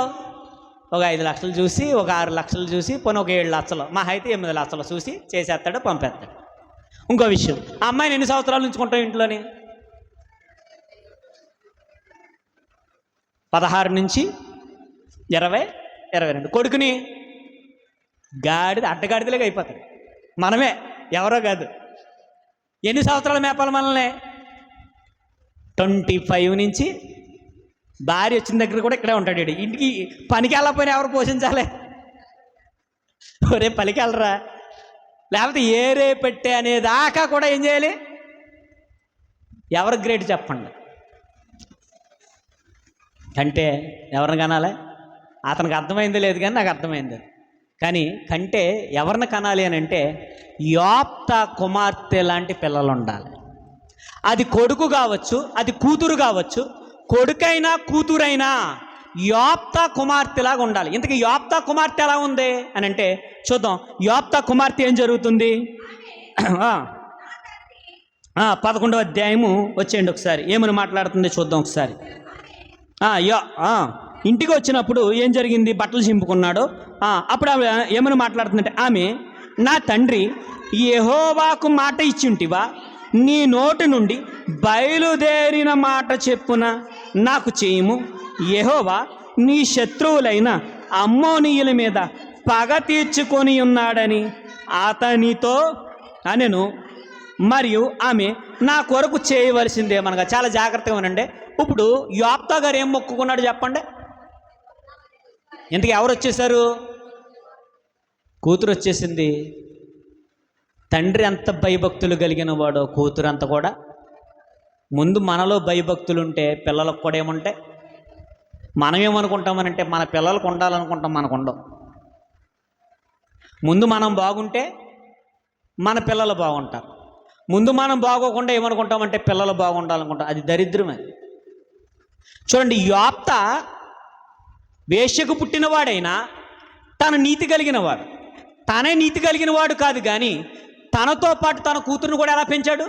S2: ఒక 5 లక్షలు చూసి, ఒక 6 లక్షలు చూసి, పోనీ ఒక 7 లక్షలు, మా అయితే 8 లక్షలు చూసి చేసేస్తాడు, పంపేస్తాడు. ఇంకో విషయం, ఆ అమ్మాయిని ఎన్ని సంవత్సరాలు ఉంచుకుంటాం ఇంట్లోని? 16 నుంచి 20, 22. కొడుకుని అడ్డగాడిదలాగా అయిపోతాడు. మనమే, ఎవరో కాదు. ఎన్ని సంవత్సరాలు మేపాలి మనల్ని? 25 నుంచి భార్య వచ్చిన దగ్గర కూడా ఇక్కడే ఉంటాడు. ఇంటికి పనికి వెళ్ళకపోయినా ఎవరు పోషించాలి? ఒరే పనికి వెళ్ళరా, లేకపోతే ఏరే పెట్టే అనేదాకా కూడా ఏం చేయాలి? ఎవరు గ్రేట్ చెప్పండి? కంటే ఎవరిని కనాలి? అతనికి అర్థమైంది లేదు కానీ నాకు అర్థమైంది. కానీ కంటే ఎవరిని కనాలి అని అంటే యోప్తా కుమార్తె లాంటి పిల్లలు ఉండాలి. అది కొడుకు కావచ్చు, అది కూతురు కావచ్చు. కొడుకైనా కూతురైనా యోప్తా కుమార్తెలాగా ఉండాలి. ఇంతకీ యోప్తా కుమార్తె ఎలా ఉంది అని అంటే చూద్దాం. యోప్తా కుమార్తె ఏం జరుగుతుంది? 11వ అధ్యాయము వచ్చేయండి ఒకసారి, ఏమని మాట్లాడుతుంది చూద్దాం ఒకసారి. ఇంటికి వచ్చినప్పుడు ఏం జరిగింది? బట్టలు చింపుకున్నాడు. అప్పుడు ఆమె ఏమని మాట్లాడుతుందంటే, ఆమె, నా తండ్రి యెహోవాకు మాట ఇచ్చింటివా? నీ నోటి నుండి బయలుదేరిన మాట చెప్పున నాకు చేయము. యెహోవా నీ శత్రువులైన అమ్మోనీయుల మీద పగ తీర్చుకొని ఉన్నాడని అతనితో అనెను. మరియు ఆమె, నా కొరకు చేయవలసిందేమనగా. చాలా జాగ్రత్తగా ఉనండి. ఇప్పుడు యోప్తా గారు ఏం మొక్కుకున్నాడు చెప్పండి? ఇంతకీ ఎవరు వచ్చేసారు? కూతురు వచ్చేసింది. తండ్రి ఎంత భయభక్తులు కలిగిన వాడో కూతురు అంత కూడా. ముందు మనలో భయభక్తులు ఉంటే పిల్లలకు కూడా ఏముంటాయి? మనం ఏమనుకుంటామనంటే మన పిల్లలకు ఉండాలనుకుంటాం, మనకు ఉండవు. ముందు మనం బాగుంటే మన పిల్లలు బాగుంటారు. ముందు మనం బాగోకుండా ఏమనుకుంటామంటే పిల్లలు బాగుండాలనుకుంటాం. అది దరిద్రమే. చూడండి, యోప్తా వేశ్యకు పుట్టినవాడైనా తన నీతి కలిగినవాడు. తనే నీతి కలిగిన వాడు కాదు కానీ తనతో పాటు తన కూతురుని కూడా ఎలా పెంచాడు?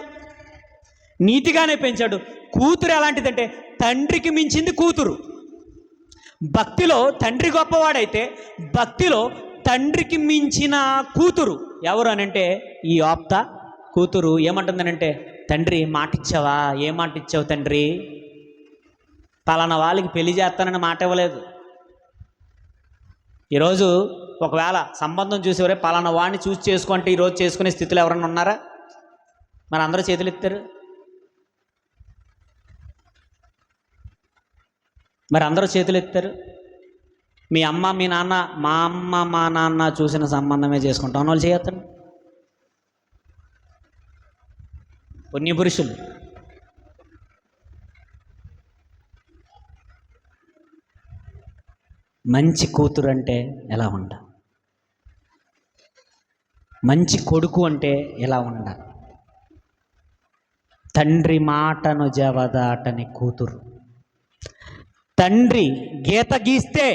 S2: నీతిగానే పెంచాడు. కూతురు ఎలాంటిదంటే తండ్రికి మించింది కూతురు. భక్తిలో తండ్రి గొప్పవాడైతే భక్తిలో తండ్రికి మించిన కూతురు ఎవరు అనంటే ఈ యోప్తా కూతురు. ఏమంటుందనంటే, తండ్రి మాట ఇచ్చావా? ఏ మాట ఇచ్చావు తండ్రి? పలానా వాళ్ళకి పెళ్లి చేస్తానని మాట ఇవ్వలేదు.
S1: ఈరోజు ఒకవేళ సంబంధం చూసేవరే పలానా వాడిని చూసి చేసుకుంటే ఈరోజు చేసుకునే స్థితిలో ఎవరన్నా ఉన్నారా? మరి అందరూ చేతులు ఎత్తారు. మరి అందరూ చేతులు ఎత్తారు. మీ అమ్మ మీ నాన్న, మా అమ్మ మా నాన్న చూసిన సంబంధమే చేసుకుంటాం వాళ్ళు చేయొద్దండి. పుణ్యపురుషులు. మంచి కూతురు అంటే ఎలా ఉండాలి, మంచి కొడుకు అంటే ఎలా ఉండాలి, తండ్రి మాటను జవదాటని కూతురు. తండ్రి గీత గీస్తే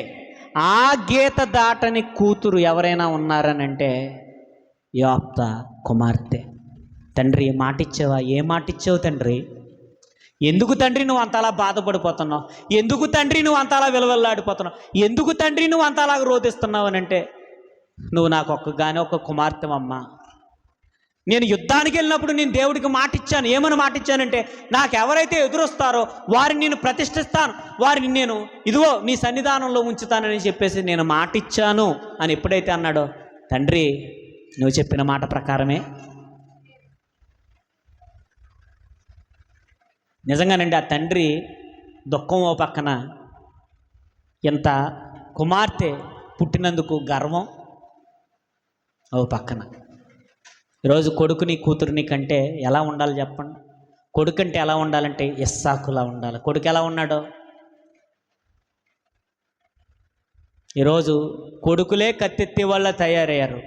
S1: ఆ గీత దాటని కూతురు ఎవరైనా ఉన్నారనంటే యోప్త కుమార్తె. తండ్రి మాటిచ్చావా? ఏ మాటిచ్చావు తండ్రి? ఎందుకు తండ్రి నువ్వు అంతలా బాధపడిపోతున్నావు? ఎందుకు తండ్రి నువ్వు అంతలా విలువల్లాడిపోతున్నావు? ఎందుకు తండ్రి నువ్వు అంతలా రోధిస్తున్నావు అని అంటే, నువ్వు నాకు ఒక్క కుమార్తెవమ్మా. నేను యుద్ధానికి వెళ్ళినప్పుడు నేను దేవుడికి మాటిచ్చాను. ఏమని మాటిచ్చానంటే, నాకు ఎవరైతే ఎదురొస్తారో వారిని నేను ప్రతిష్ఠిస్తాను, వారిని నేను ఇదిగో నీ సన్నిధానంలో ఉంచుతానని చెప్పేసి నేను మాటిచ్చాను అని ఎప్పుడైతే అన్నాడో, తండ్రి నువ్వు చెప్పిన మాట ప్రకారమే. నిజంగానండి ఆ తండ్రి దుఃఖం ఓ పక్కన, ఎంత కుమార్తె పుట్టినందుకు గర్వం ఓ పక్కన. ఈరోజు కొడుకుని కూతురుని కంటే ఎలా ఉండాలి చెప్పండి? కొడుకు అంటే ఎలా ఉండాలంటే ఇస్సాకులా ఉండాలి. కొడుకు ఎలా ఉన్నాడో? ఈరోజు కొడుకులే కత్తెత్తే వాళ్ళ తయారయ్యారు,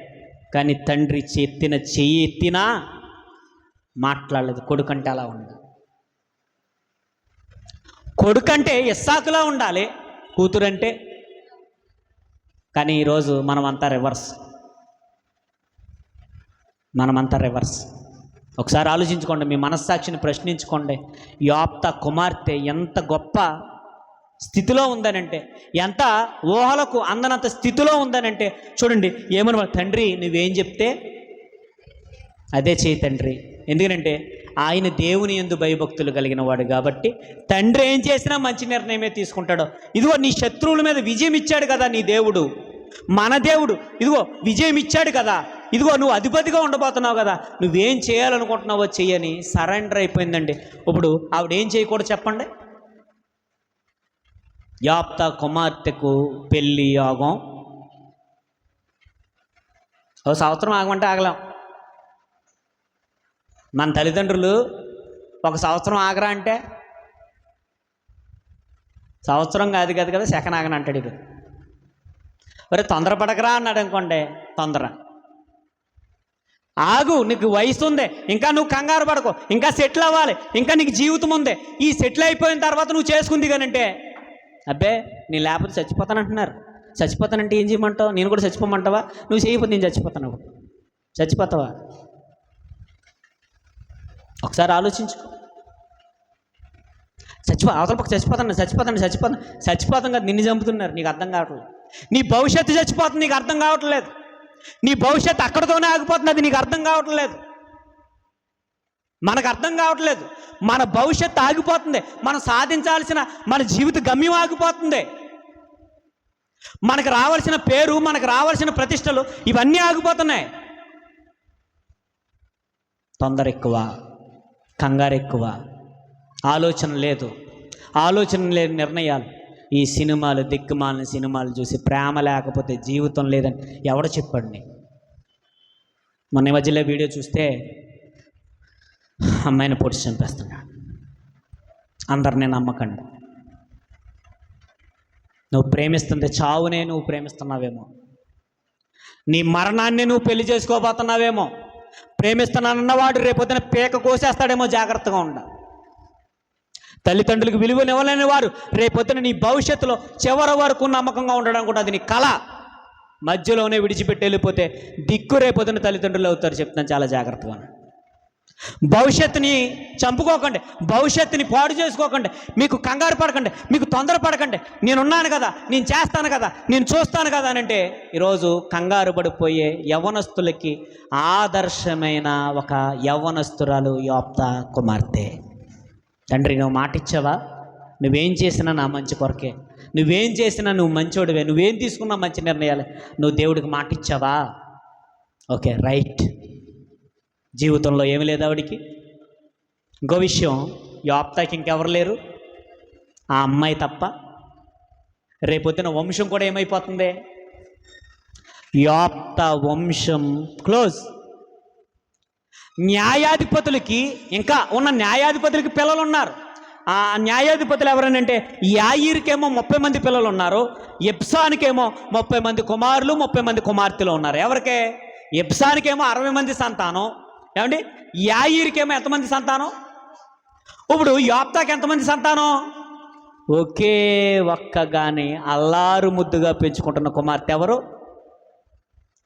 S1: కానీ తండ్రి చెయ్యి ఎత్తినా మాట్లాడలేదు. కొడుకు అంటే అలా ఉండాలి. కొడుకంటే ఇస్సాకులా ఉండాలి, కూతురంటే. కానీ ఈరోజు మనమంతా రివర్స్. ఒకసారి ఆలోచించుకోండి, మీ మనస్సాక్షిని ప్రశ్నించుకోండి. యోప్త కుమార్తె ఎంత గొప్ప స్థితిలో ఉందనంటే, ఎంత ఊహలకు అందనంత స్థితిలో ఉందనంటే చూడండి ఏమన్నా, తండ్రి నువ్వేం చెప్తే అదే చేయి తండ్రి. ఎందుకంటే ఆయన దేవుని యందు భయభక్తులు కలిగిన వాడు కాబట్టి తండ్రి ఏం చేసినా మంచి నిర్ణయమే తీసుకుంటాడు. ఇదిగో నీ శత్రువుల మీద విజయం ఇచ్చాడు కదా నీ దేవుడు, మన దేవుడు. ఇదిగో విజయం ఇచ్చాడు కదా, ఇదిగో నువ్వు అధిపతిగా ఉండబోతున్నావు కదా, నువ్వేం చేయాలనుకుంటున్నావో చెయ్యని సరెండర్ అయిపోయిందండి. ఇప్పుడు ఆవిడేం చేయకూడదు చెప్పండి? యాప్తా కుమార్తెకు పెళ్ళి యోగం. ఓ సంవత్సరం ఆగమంటే ఆగలేం. మన తల్లిదండ్రులు ఒక సంవత్సరం ఆగరా అంటే, సంవత్సరం కాదు కదా సెకండ్ ఆగని అంటాడు. ఇది మరి తొందరపడకరా అన్నాడు అనుకోండి, తొందర ఆగు, నీకు వయసు ఉంది, ఇంకా నువ్వు కంగారు పడకు, ఇంకా సెటిల్ అవ్వాలి, ఇంకా నీకు జీవితం ఉంది, ఈ సెటిల్ అయిపోయిన తర్వాత నువ్వు చేసుకుంది కానంటే, అబ్బే నేను లేకపోతే చచ్చిపోతానంటున్నారు. చచ్చిపోతానంటే ఏం చేయమంటావు? నేను కూడా చచ్చిపోమంటావా? నువ్వు చేయకపోతే నేను చచ్చిపోతాను. చచ్చిపోతావా? ఒకసారి ఆలోచించుకో. అవతల పక్క చచ్చిపోతాం కదా, నిన్ను చంపుతున్నారు, నీకు అర్థం కావట్లేదు. నీ భవిష్యత్తు చచ్చిపోతుంది, నీకు అర్థం కావట్లేదు. నీ భవిష్యత్తు అక్కడితోనే ఆగిపోతుంది, అది నీకు అర్థం కావట్లేదు. మనకు అర్థం కావట్లేదు. మన భవిష్యత్తు ఆగిపోతుంది, మనం సాధించాల్సిన మన జీవిత గమ్యం ఆగిపోతుంది. మనకు రావాల్సిన పేరు, మనకు రావాల్సిన ప్రతిష్టలు ఇవన్నీ ఆగిపోతున్నాయి. తొందర ఎక్కువ, కంగారు ఎక్కువ, ఆలోచన లేని నిర్ణయాలు. ఈ సినిమాలు, దిక్కుమాలిన సినిమాలు చూసి ప్రేమ లేకపోతే జీవితం లేదని ఎవడో చెప్పండి. మొన్న మధ్యలో వీడియో చూస్తే అమ్మాయిని పొడిచి చంపేస్తున్నాడు. అందరినీ నమ్మకండి. నువ్వు ప్రేమిస్తుంటే చావునే నువ్వు ప్రేమిస్తున్నావేమో, నీ మరణాన్ని నువ్వు పెళ్లి చేసుకోబోతున్నావేమో. ప్రేమిస్తున్నానన్నవాడు రేపొద్దున పేక కోసేస్తాడేమో, జాగ్రత్తగా ఉండాలి. తల్లిదండ్రులకు విలువనివ్వలేని వారు రేపొద్దున నీ భవిష్యత్తులో చివరి వరకు నమ్మకంగా ఉండడం కూడా అది నీ కళ. మధ్యలోనే విడిచిపెట్టి వెళ్ళిపోతే దిక్కు రేపొద్దున తల్లిదండ్రులు అవుతారు. చెప్తాను, చాలా జాగ్రత్తగా. భవిష్యత్తుని చంపుకోకండి, భవిష్యత్తుని పాడు చేసుకోకండి, మీకు కంగారు పడకండి, మీకు తొందర పడకండి. నేనున్నాను కదా, నేను చేస్తాను కదా, నేను చూస్తాను కదా అని అంటే ఈరోజు కంగారు పడిపోయే యవ్వనస్తులకి ఆదర్శమైన ఒక యవ్వనస్తురాలు యోప్తా కుమార్తె. తండ్రి నువ్వు మాటిచ్చావా? నువ్వేం చేసినా నా మంచి కొరకే. నువ్వేం చేసినా నువ్వు మంచోడివే, నువ్వేం తీసుకున్నా మంచి నిర్ణయాలే, నువ్వు దేవుడికి మాట ఇచ్చావా? Okay, right. జీవితంలో ఏమి లేదు ఆవిడికి. ఇంకో విషయం, యోప్తాకి ఇంకెవరు లేరు, ఆ అమ్మాయి తప్ప. రేపొద్దున వంశం కూడా ఏమైపోతుంది? యోప్తా వంశం క్లోజ్. న్యాయాధిపతులకి, ఇంకా ఉన్న న్యాయాధిపతులకి పిల్లలు ఉన్నారు. ఆ న్యాయాధిపతులు ఎవరనంటే, యాయీరుకేమో 30 మంది పిల్లలు ఉన్నారు, ఎబ్సానికేమో 30 మంది కుమారులు 30 మంది కుమార్తెలు ఉన్నారు. ఎవరికే? ఎబ్సానికేమో 60 మంది సంతానం. ఏమండి? యాయీరుకేమో ఎంతమంది సంతానం? ఇప్పుడు యోప్తాకి ఎంతమంది సంతానం? ఒకే ఒక్కగానే అల్లారు ముద్దుగా పెంచుకుంటున్న కుమార్తె ఎవరు?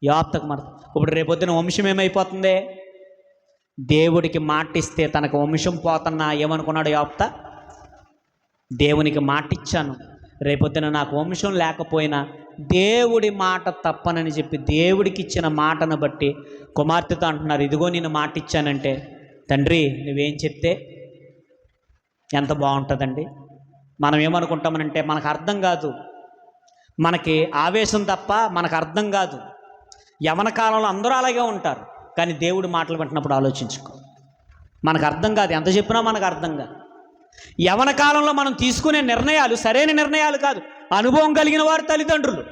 S1: యోప్తా కుమార్తె. ఇప్పుడు రేపొద్దున వంశం ఏమైపోతుంది? దేవుడికి మాటిస్తే తనకు వంశం పోతున్నా ఏమనుకున్నాడు యోప్తా? దేవునికి మాటిచ్చాను, రేపొద్దున నాకు వంశం లేకపోయినా దేవుడి మాట తప్పనని చెప్పి దేవుడికి ఇచ్చిన మాటను బట్టి కుమార్తెతో అంటున్నారు, ఇదిగో నేను మాట ఇచ్చానంటే, తండ్రి నువ్వేం చెప్తే ఎంత బాగుంటుందండి. మనం ఏమనుకుంటామనంటే, మనకు అర్థం కాదు, మనకి ఆవేశం తప్ప మనకు అర్థం కాదు. యవన కాలంలో అందరూ అలాగే ఉంటారు, కానీ దేవుడి మాటలు వింటున్నప్పుడు ఆలోచించుకో, మనకు అర్థం కాదు, ఎంత చెప్పినా మనకు అర్థం కాదు. యవన కాలంలో మనం తీసుకునే నిర్ణయాలు సరైన నిర్ణయాలు కాదు. అనుభవం కలిగిన వారు తల్లిదండ్రులు,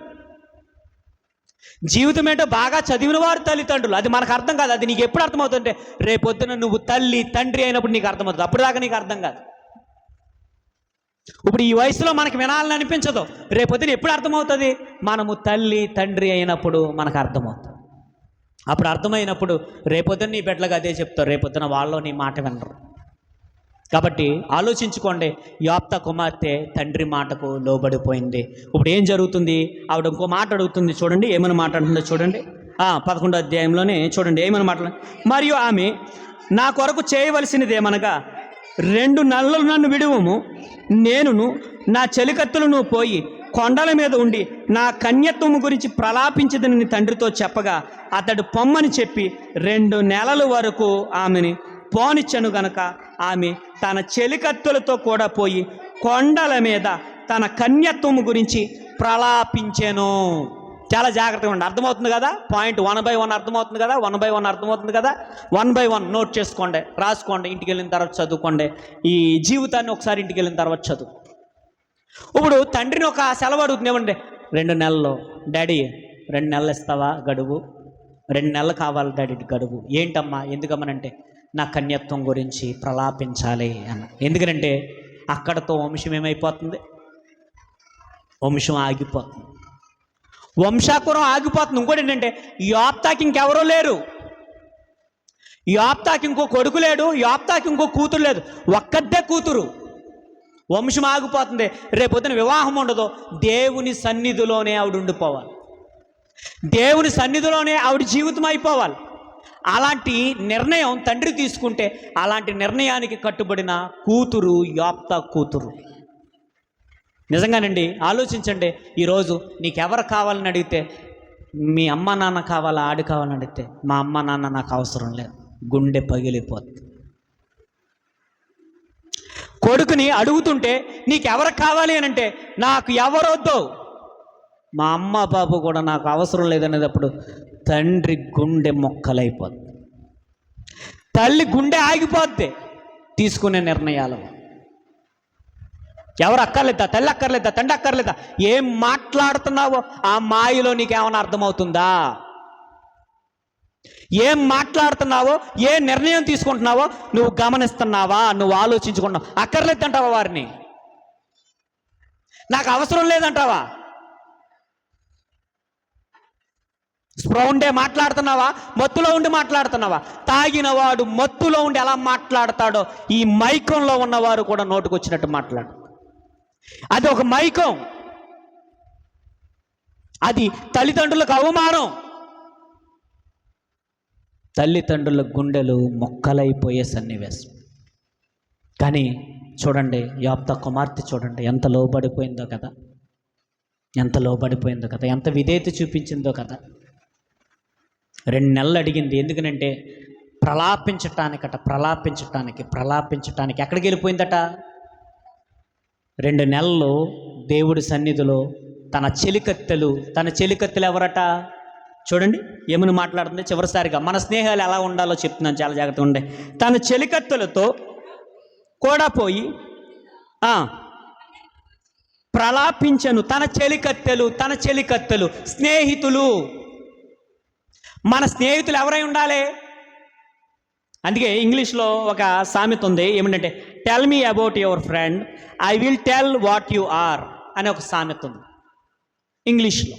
S1: జీవితం ఏంటో బాగా చదివిన వారు తల్లిదండ్రులు, అది మనకు అర్థం కాదు. అది నీకు ఎప్పుడు అర్థమవుతుందంటే, రేపొద్దున నువ్వు తల్లి తండ్రి అయినప్పుడు నీకు అర్థమవుతుంది, అప్పుడు దాకా నీకు అర్థం కాదు. ఇప్పుడు ఈ వయసులో మనకు వినాలని అనిపించదు, రేపొద్దున ఎప్పుడు అర్థమవుతుంది? మనము తల్లి తండ్రి అయినప్పుడు మనకు అర్థమవుతుంది. అప్పుడు అర్థమైనప్పుడు రేపొద్దున నీ బిడ్డలకు అదే చెప్తారు, రేపొద్దున వాళ్ళు నీ మాట వినరు. కాబట్టి ఆలోచించుకోండి, యోప్తా కుమార్తె తండ్రి మాటకు లోబడిపోయింది. ఇప్పుడు ఏం జరుగుతుంది? ఆవిడ ఇంకో మాట అడుగుతుంది, చూడండి ఏమని మాట్లాడుతుందో చూడండి. 11వ అధ్యాయంలోనే చూడండి ఏమని మాట్లాడు. మరియు ఆమె, నా కొరకు చేయవలసినది ఏమనగా 2 నెలలు నన్ను విడువము, నేనును నా చెలికత్తులను పోయి కొండల మీద ఉండి నా కన్యత్వము గురించి ప్రలాపించదని తండ్రితో చెప్పగా, అతడు పొమ్మని చెప్పి 2 నెలల వరకు ఆమెని పోనిచ్చను గనక ఆమె తన చెలికత్తులతో కూడా పోయి కొండల మీద తన కన్యత్వము గురించి ప్రలాపించెను. చాలా జాగ్రత్తగా ఉండి, అర్థమవుతుంది కదా? పాయింట్ 1 by 1 అర్థమవుతుంది కదా? 1 by 1 అర్థమవుతుంది కదా? 1 by 1 నోట్ చేసుకోండి, రాసుకోండి, ఇంటికి వెళ్ళిన తర్వాత చదువుకోండి. ఈ జీవితాన్ని ఒకసారి ఇంటికి వెళ్ళిన తర్వాత చదువు. ఇప్పుడు తండ్రిని ఒక సెలవు అడుగుతుంది, ఏమండి 2 నెలలు డాడీ, 2 నెలలు ఇస్తావా గడువు? 2 నెలలు కావాలి డాడీ గడువు. ఏంటమ్మా? ఎందుకమ్మనంటే, నా కన్యత్వం గురించి ప్రలాపించాలి అన్న. ఎందుకంటే అక్కడతో వంశం ఏమైపోతుంది? వంశం ఆగిపోతుంది, వంశాకురం ఆగిపోతుంది. ఇంకోటి ఏంటంటే, యోప్తాకి ఇంకెవరూ లేరు, యోప్తాకి ఇంకో కొడుకు లేడు, యోప్తాకి ఇంకో కూతురు లేదు, ఒక్కదే కూతురు. వంశం ఆగిపోతుంది, రేపొద్దున వివాహం ఉండదు. దేవుని సన్నిధిలోనే ఆవిడ ఉండిపోవాలి, దేవుని సన్నిధిలోనే ఆవిడ జీవితం అయిపోవాలి. అలాంటి నిర్ణయం తండ్రి తీసుకుంటే, అలాంటి నిర్ణయానికి కట్టుబడిన కూతురు యోప్తా కూతురు. నిజంగానండి, ఆలోచించండి. ఈరోజు నీకెవరు కావాలని అడిగితే, మీ అమ్మ నాన్న కావాలా, ఆడు కావాలని అడిగితే, మా అమ్మ నాన్న నాకు అవసరం లేదు, గుండె పగిలిపోతుంది. కొడుకుని అడుగుతుంటే నీకెవరు కావాలి అని అంటే, నాకు ఎవరొద్దు, మా అమ్మ బాబు కూడా నాకు అవసరం లేదనేటప్పుడు తండ్రి గుండె మొక్కలైపోద్ది, తల్లి గుండె ఆగిపోద్ది తీసుకునే నిర్ణయాలు. ఎవరు అక్కర్లేదా? తల్లి అక్కర్లేదా? తండ్రి అక్కర్లేదా? ఏం మాట్లాడుతున్నావో ఆ మాయలో నీకేమైనా అర్థమవుతుందా? ఏం మాట్లాడుతున్నావో, ఏ నిర్ణయం తీసుకుంటున్నావో నువ్వు గమనిస్తున్నావా? నువ్వు ఆలోచించుకుంటున్నావు. అక్కర్లేదంటావా వారిని? నాకు అవసరం లేదంటావా? స్పృహ ఉండే మాట్లాడుతున్నావా? మత్తులో ఉండి మాట్లాడుతున్నావా? తాగినవాడు మత్తులో ఉండి ఎలా మాట్లాడతాడో ఈ మైకంలో ఉన్నవారు కూడా నోటుకొచ్చినట్టు మాట్లాడు. అది ఒక మైకం, అది తల్లిదండ్రులకు అవమానం. తల్లిదండ్రుల గుండెలు మొక్కలైపోయే సన్నివేశం. కానీ చూడండి, యోప్తా కుమార్తె చూడండి ఎంత లోబడిపోయిందో కదా, ఎంత లోబడిపోయిందో కదా, ఎంత విధేయత చూపించిందో కదా. 2 నెలలు అడిగింది. ఎందుకనంటే ప్రలాపించటానికి ఎక్కడికి వెళ్ళిపోయిందట? 2 నెలలు
S2: దేవుడి సన్నిధిలో తన చెలికత్తెలు ఎవరట? చూడండి ఏమని మాట్లాడుతుంది చివరిసారిగా. మన స్నేహాలు ఎలా ఉండాలో చెప్తున్నాను, చాలా జాగ్రత్తగా ఉండే. తన చెలికత్తెలతో కూడా పోయి ప్రలాపించను. తన చెలికత్తెలు స్నేహితులు. మన స్నేహితులు ఎవరై ఉండాలి? అందుకే ఇంగ్లీష్లో ఒక సామెత ఉంది, ఏమిటంటే tell me about your friend, I will tell what you are అనే ఒక సామెత ఉంది ఇంగ్లీష్లో.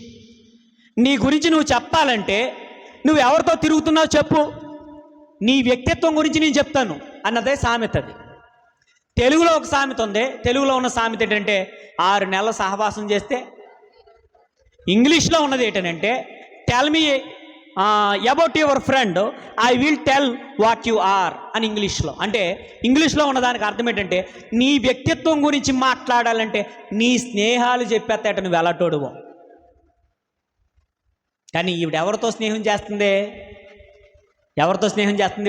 S2: నీ గురించి నువ్వు చెప్పాలంటే నువ్వు ఎవరితో తిరుగుతున్నావు చెప్పు, నీ వ్యక్తిత్వం గురించి నేను చెప్తాను అన్నదే సామెత. అది తెలుగులో ఒక సామెత ఉంది. తెలుగులో ఉన్న సామెత ఏంటంటే 6 నెలల సహవాసం చేస్తే. ఇంగ్లీష్లో ఉన్నది ఏంటంటే tell me about your friend, I will tell what you are అని ఇంగ్లీష్లో. అంటే ఇంగ్లీష్లో ఉన్నదానికి అర్థం ఏంటంటే నీ వ్యక్తిత్వం గురించి మాట్లాడాలంటే నీ స్నేహాలు చెప్పేస్తాట నువ్వు ఎలాటోడువో. కానీ ఈవిడ ఎవరితో స్నేహం చేస్తుంది?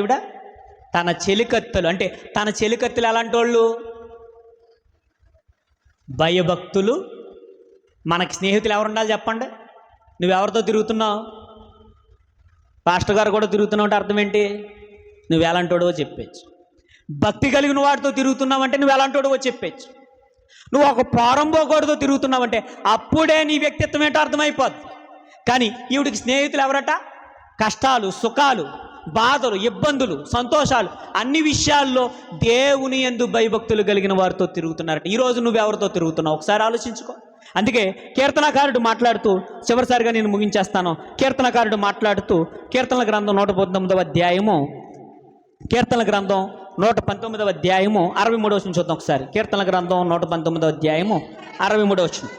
S2: ఈవిడ తన చెలికత్తెలు. అంటే తన చెలికత్తెలు ఎలాంటి వాళ్ళు? భయభక్తులు. మనకి స్నేహితులు ఎవరు ఉండాలి చెప్పండి? నువ్వెవరితో తిరుగుతున్నావు? పాస్టర్ గారు కూడా తిరుగుతున్నావు అంటే అర్థం ఏంటి? నువ్వు ఎలాంటోడో చెప్పచ్చు. భక్తి కలిగిన వాడితో తిరుగుతున్నావంటే నువ్వు ఎలాంటోడో చెప్పచ్చు. నువ్వు ఒక పారంబోకోడితో తిరుగుతున్నావంటే అప్పుడే నీ వ్యక్తిత్వం ఏంటో అర్థమైపోద్ది. కానీ ఈవిడికి స్నేహితులు ఎవరట? కష్టాలు, సుఖాలు, బాధలు, ఇబ్బందులు, సంతోషాలు, అన్ని విషయాల్లో దేవుని యందు భయభక్తులు కలిగిన వారితో తిరుగుతున్నారట. ఈరోజు నువ్వెవరితో తిరుగుతున్నావు ఒకసారి ఆలోచించుకో. అందుకే కీర్తనకారుడు మాట్లాడుతూ, చివరిసారిగా నేను ముగించేస్తాను, కీర్తనకారుడు మాట్లాడుతూ కీర్తనల గ్రంథం 119వ అధ్యాయము 63వ వచనం చూద్దాం ఒకసారి. కీర్తనల గ్రంథం 119వ అధ్యాయము 63వ వచనం.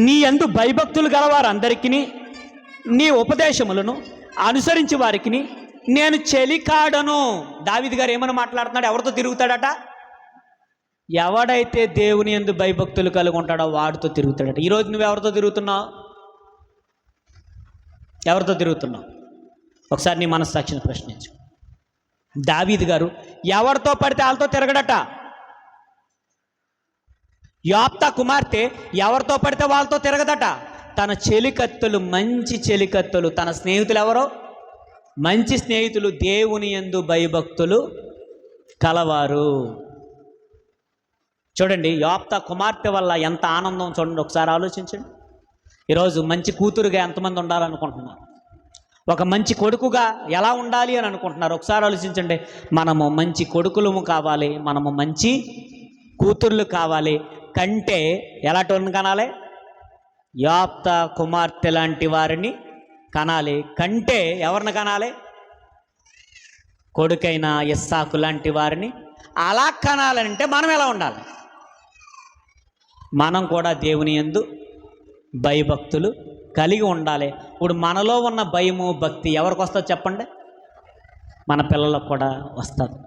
S2: నీ యందు భయభక్తులు గలవారు అందరికీ నీ ఉపదేశములను అనుసరించి వారికి నేను చెలికాడను. దావీదు గారు ఏమని మాట్లాడుతున్నాడు? ఎవరితో తిరుగుతాడట? ఎవడైతే దేవుని యందు భయభక్తులు కలిగి ఉంటాడో వాడితో తిరుగుతాడట. ఈరోజు నువ్వు ఎవరితో తిరుగుతున్నావు? ఒకసారి నీ మనస్సాక్షిని ప్రశ్నించు. దావీదు గారు ఎవరితో పడితే వాళ్ళతో తిరగడట. యోప్తా కుమార్తె ఎవరితో పడితే వాళ్ళతో తిరగదట. తన చెలికత్తెలు, మంచి చెలికత్తెలు, తన స్నేహితులు ఎవరో? మంచి స్నేహితులు, దేవుని యందు భయభక్తులు కలవారు. చూడండి యోప్తా కుమార్తె వల్ల ఎంత ఆనందం చూడండి, ఒకసారి ఆలోచించండి. ఈరోజు మంచి కూతురుగా ఎంతమంది ఉండాలనుకుంటున్నారు? ఒక మంచి కొడుకుగా ఎలా ఉండాలి అని అనుకుంటున్నారు? ఒకసారి ఆలోచించండి. మనము మంచి కొడుకులము కావాలి, మనము మంచి కూతుర్లు కావాలి. కంటే ఎలాంటి కనాలి? యోప్తా కుమార్తె లాంటి వారిని కనాలి. కంటే ఎవరిని కనాలి? కొడుకైన ఇస్సాకు లాంటి వారిని. అలా కనాలంటే మనం ఎలా ఉండాలి? మనం కూడా దేవుని యందు భయభక్తులు కలిగి ఉండాలి. ఇప్పుడు మనలో ఉన్న భయము, భక్తి ఎవరికి వస్తుందో చెప్పండి? మన పిల్లలకు కూడా వస్తుంది.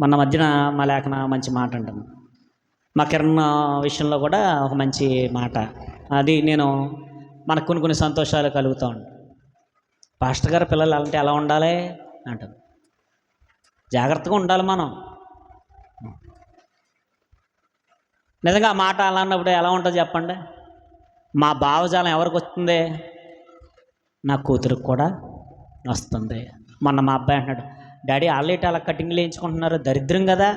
S2: మన మధ్యన మా లేఖన మంచి మాట అంటుంది. మా కిరణ్ విషయంలో కూడా ఒక మంచి మాట. అది మనకు కొన్ని సంతోషాలు కలుగుతూ ఉంటాయి. పాస్టర్ గారి పిల్లలు అలాంటి ఎలా ఉండాలి అంటుంది. జాగ్రత్తగా ఉండాలి మనం. నిజంగా ఆ మాట అలా అన్నప్పుడు ఎలా ఉంటుంది చెప్పండి? మా భావజాలం ఎవరికి వస్తుంది? నా కూతురికి కూడా వస్తుంది. మొన్న మా అబ్బాయి అంటున్నాడు, డాడీ ఆల్రెడీ అలా కటింగ్లు వేయించుకుంటున్నారు, దరిద్రం కదా.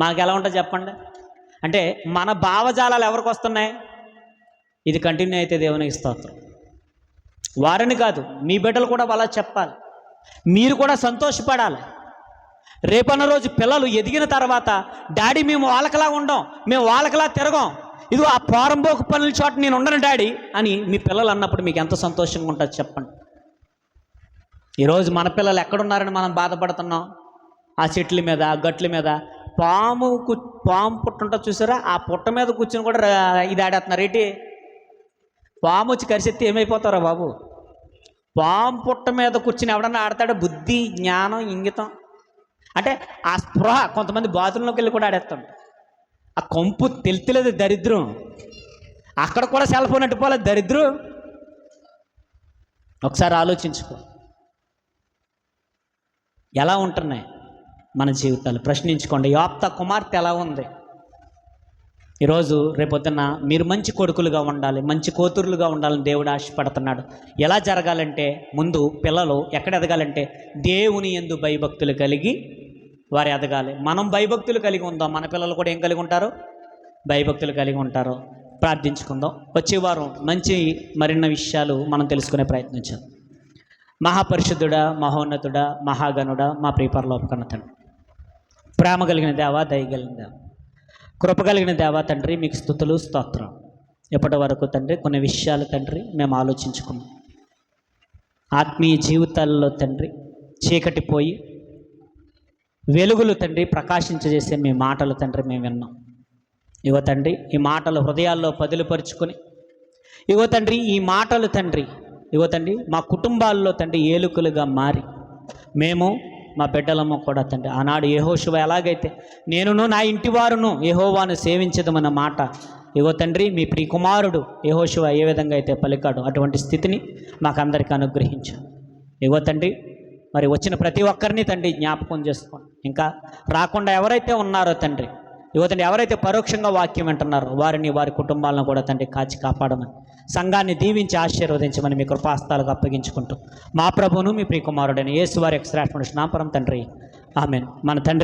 S2: మాకు ఎలా ఉంటుంది చెప్పండి? అంటే మన భావజాలాలు ఎవరికి వస్తున్నాయి? ఇది కంటిన్యూ అయితే దేవునికి స్తోత్రం. వారిని కాదు, మీ బిడ్డలు కూడా అలా చెప్పాలి. మీరు కూడా సంతోషపడాలి. రేపన్న రోజు పిల్లలు ఎదిగిన తర్వాత, డాడీ మేము వాళ్ళకలా ఉండం, మేము వాళ్ళకలా తిరగం, ఇది ఆ పోరంబోకు పనుల చోట నేను ఉండను డాడీ అని మీ పిల్లలు అన్నప్పుడు మీకు ఎంత సంతోషంగా ఉంటుంది చెప్పండి. ఈరోజు మన పిల్లలు ఎక్కడున్నారని మనం బాధపడుతున్నాం. ఆ చెట్ల మీద, ఆ గట్ల మీద పాము పుట్ట ఉంటుంది చూసారా? ఆ పుట్ట మీద కూర్చొని కూడా ఇది ఆడేస్తున్నారు. ఏంటి? పాము వచ్చి కరిసెత్తి ఏమైపోతారా బాబు? పాము పుట్ట మీద కూర్చుని ఎవడన్నా ఆడతాడో? బుద్ధి, జ్ఞానం, ఇంగితం అంటే ఆ స్పృహ. కొంతమంది బాత్రూంలోకి వెళ్ళి కూడా ఆడేస్తాడు. ఆ కొంపు తెలుతులేదు దరిద్రం. అక్కడ కూడా సెల్ ఫోన్ అట్టుకోలేదు దరిద్రం. ఒకసారి ఆలోచించుకో ఎలా ఉంటున్నాయి.
S1: మన జీవితాలు ప్రశ్నించుకోండి. యోప్త కుమార్తె ఎలా ఉంది? ఈరోజు రేపొద్దున మీరు మంచి కొడుకులుగా ఉండాలి, మంచి కూతురులుగా ఉండాలని దేవుడు ఆశపడుతున్నాడు. ఎలా జరగాలంటే, ముందు పిల్లలు ఎక్కడ ఎదగాలంటే దేవుని యందు భయభక్తులు కలిగి వారు ఎదగాలి. మనం భయభక్తులు కలిగి ఉందాం, మన పిల్లలు కూడా ఏం కలిగి ఉంటారు? భయభక్తులు కలిగి ఉంటారు. ప్రార్థించుకుందాం. వచ్చే వారం మంచి మరిన్ని విషయాలు మనం తెలుసుకునే ప్రయత్నించాం. మహాపరిశుద్ధుడా, మహోన్నతుడా, మహాగణుడా, మా ప్రియపరలోకన్న తండ్రి, ప్రేమ కలిగిన దేవా, దయగలిగిన దేవా, కృప కలిగిన దేవా తండ్రి, మీకు స్తుతులు స్తోత్రం. ఎప్పటి వరకు తండ్రి కొన్ని విషయాలు తండ్రి మేము ఆలోచించుకున్నాం. ఆత్మీయ జీవితాల్లో తండ్రి చీకటి పోయి వెలుగులు తండ్రి ప్రకాశించజేసే మీ మాటలు తండ్రి మేము విన్నాం. ఇగో తండ్రి ఈ మాటలు హృదయాల్లో పదులుపరుచుకొని, ఇగో తండ్రి ఈ మాటలు తండ్రి, ఇగో తండ్రి మా కుటుంబాల్లో తండ్రి ఏలుకలుగా మారి మేము మా బిడ్డలము కూడా తండ్రి ఆనాడు యెహోషువ ఎలాగైతే నేనును నా ఇంటి వారును యెహోవాను సేవించదమన్న మాట, ఇగో తండ్రి మీ ప్రియ కుమారుడు యెహోషువ ఏ విధంగా అయితే పలికాడు అటువంటి స్థితిని మాకందరికీ అనుగ్రహించాడు. ఇగో తండ్రి మరి వచ్చిన ప్రతి ఒక్కరిని తండ్రి జ్ఞాపకం చేసుకోండి. ఇంకా రాకుండా ఎవరైతే ఉన్నారో తండ్రి, ఇగో తండ్రి ఎవరైతే పరోక్షంగా వాక్యం వింటున్నారో వారిని, వారి కుటుంబాలను కూడా తండ్రి కాచి కాపాడమని, సంఘాన్ని దీవించి ఆశీర్వదించమని మీ కృపాస్తాలకు అప్పగించుకుంటూ మా ప్రభువును మీ ప్రియ కుమారుడైన యేసు వారి ఎక్స్ట్రాక్ట్ నామమున తండ్రి, ఆమేన్. మన తండ్రి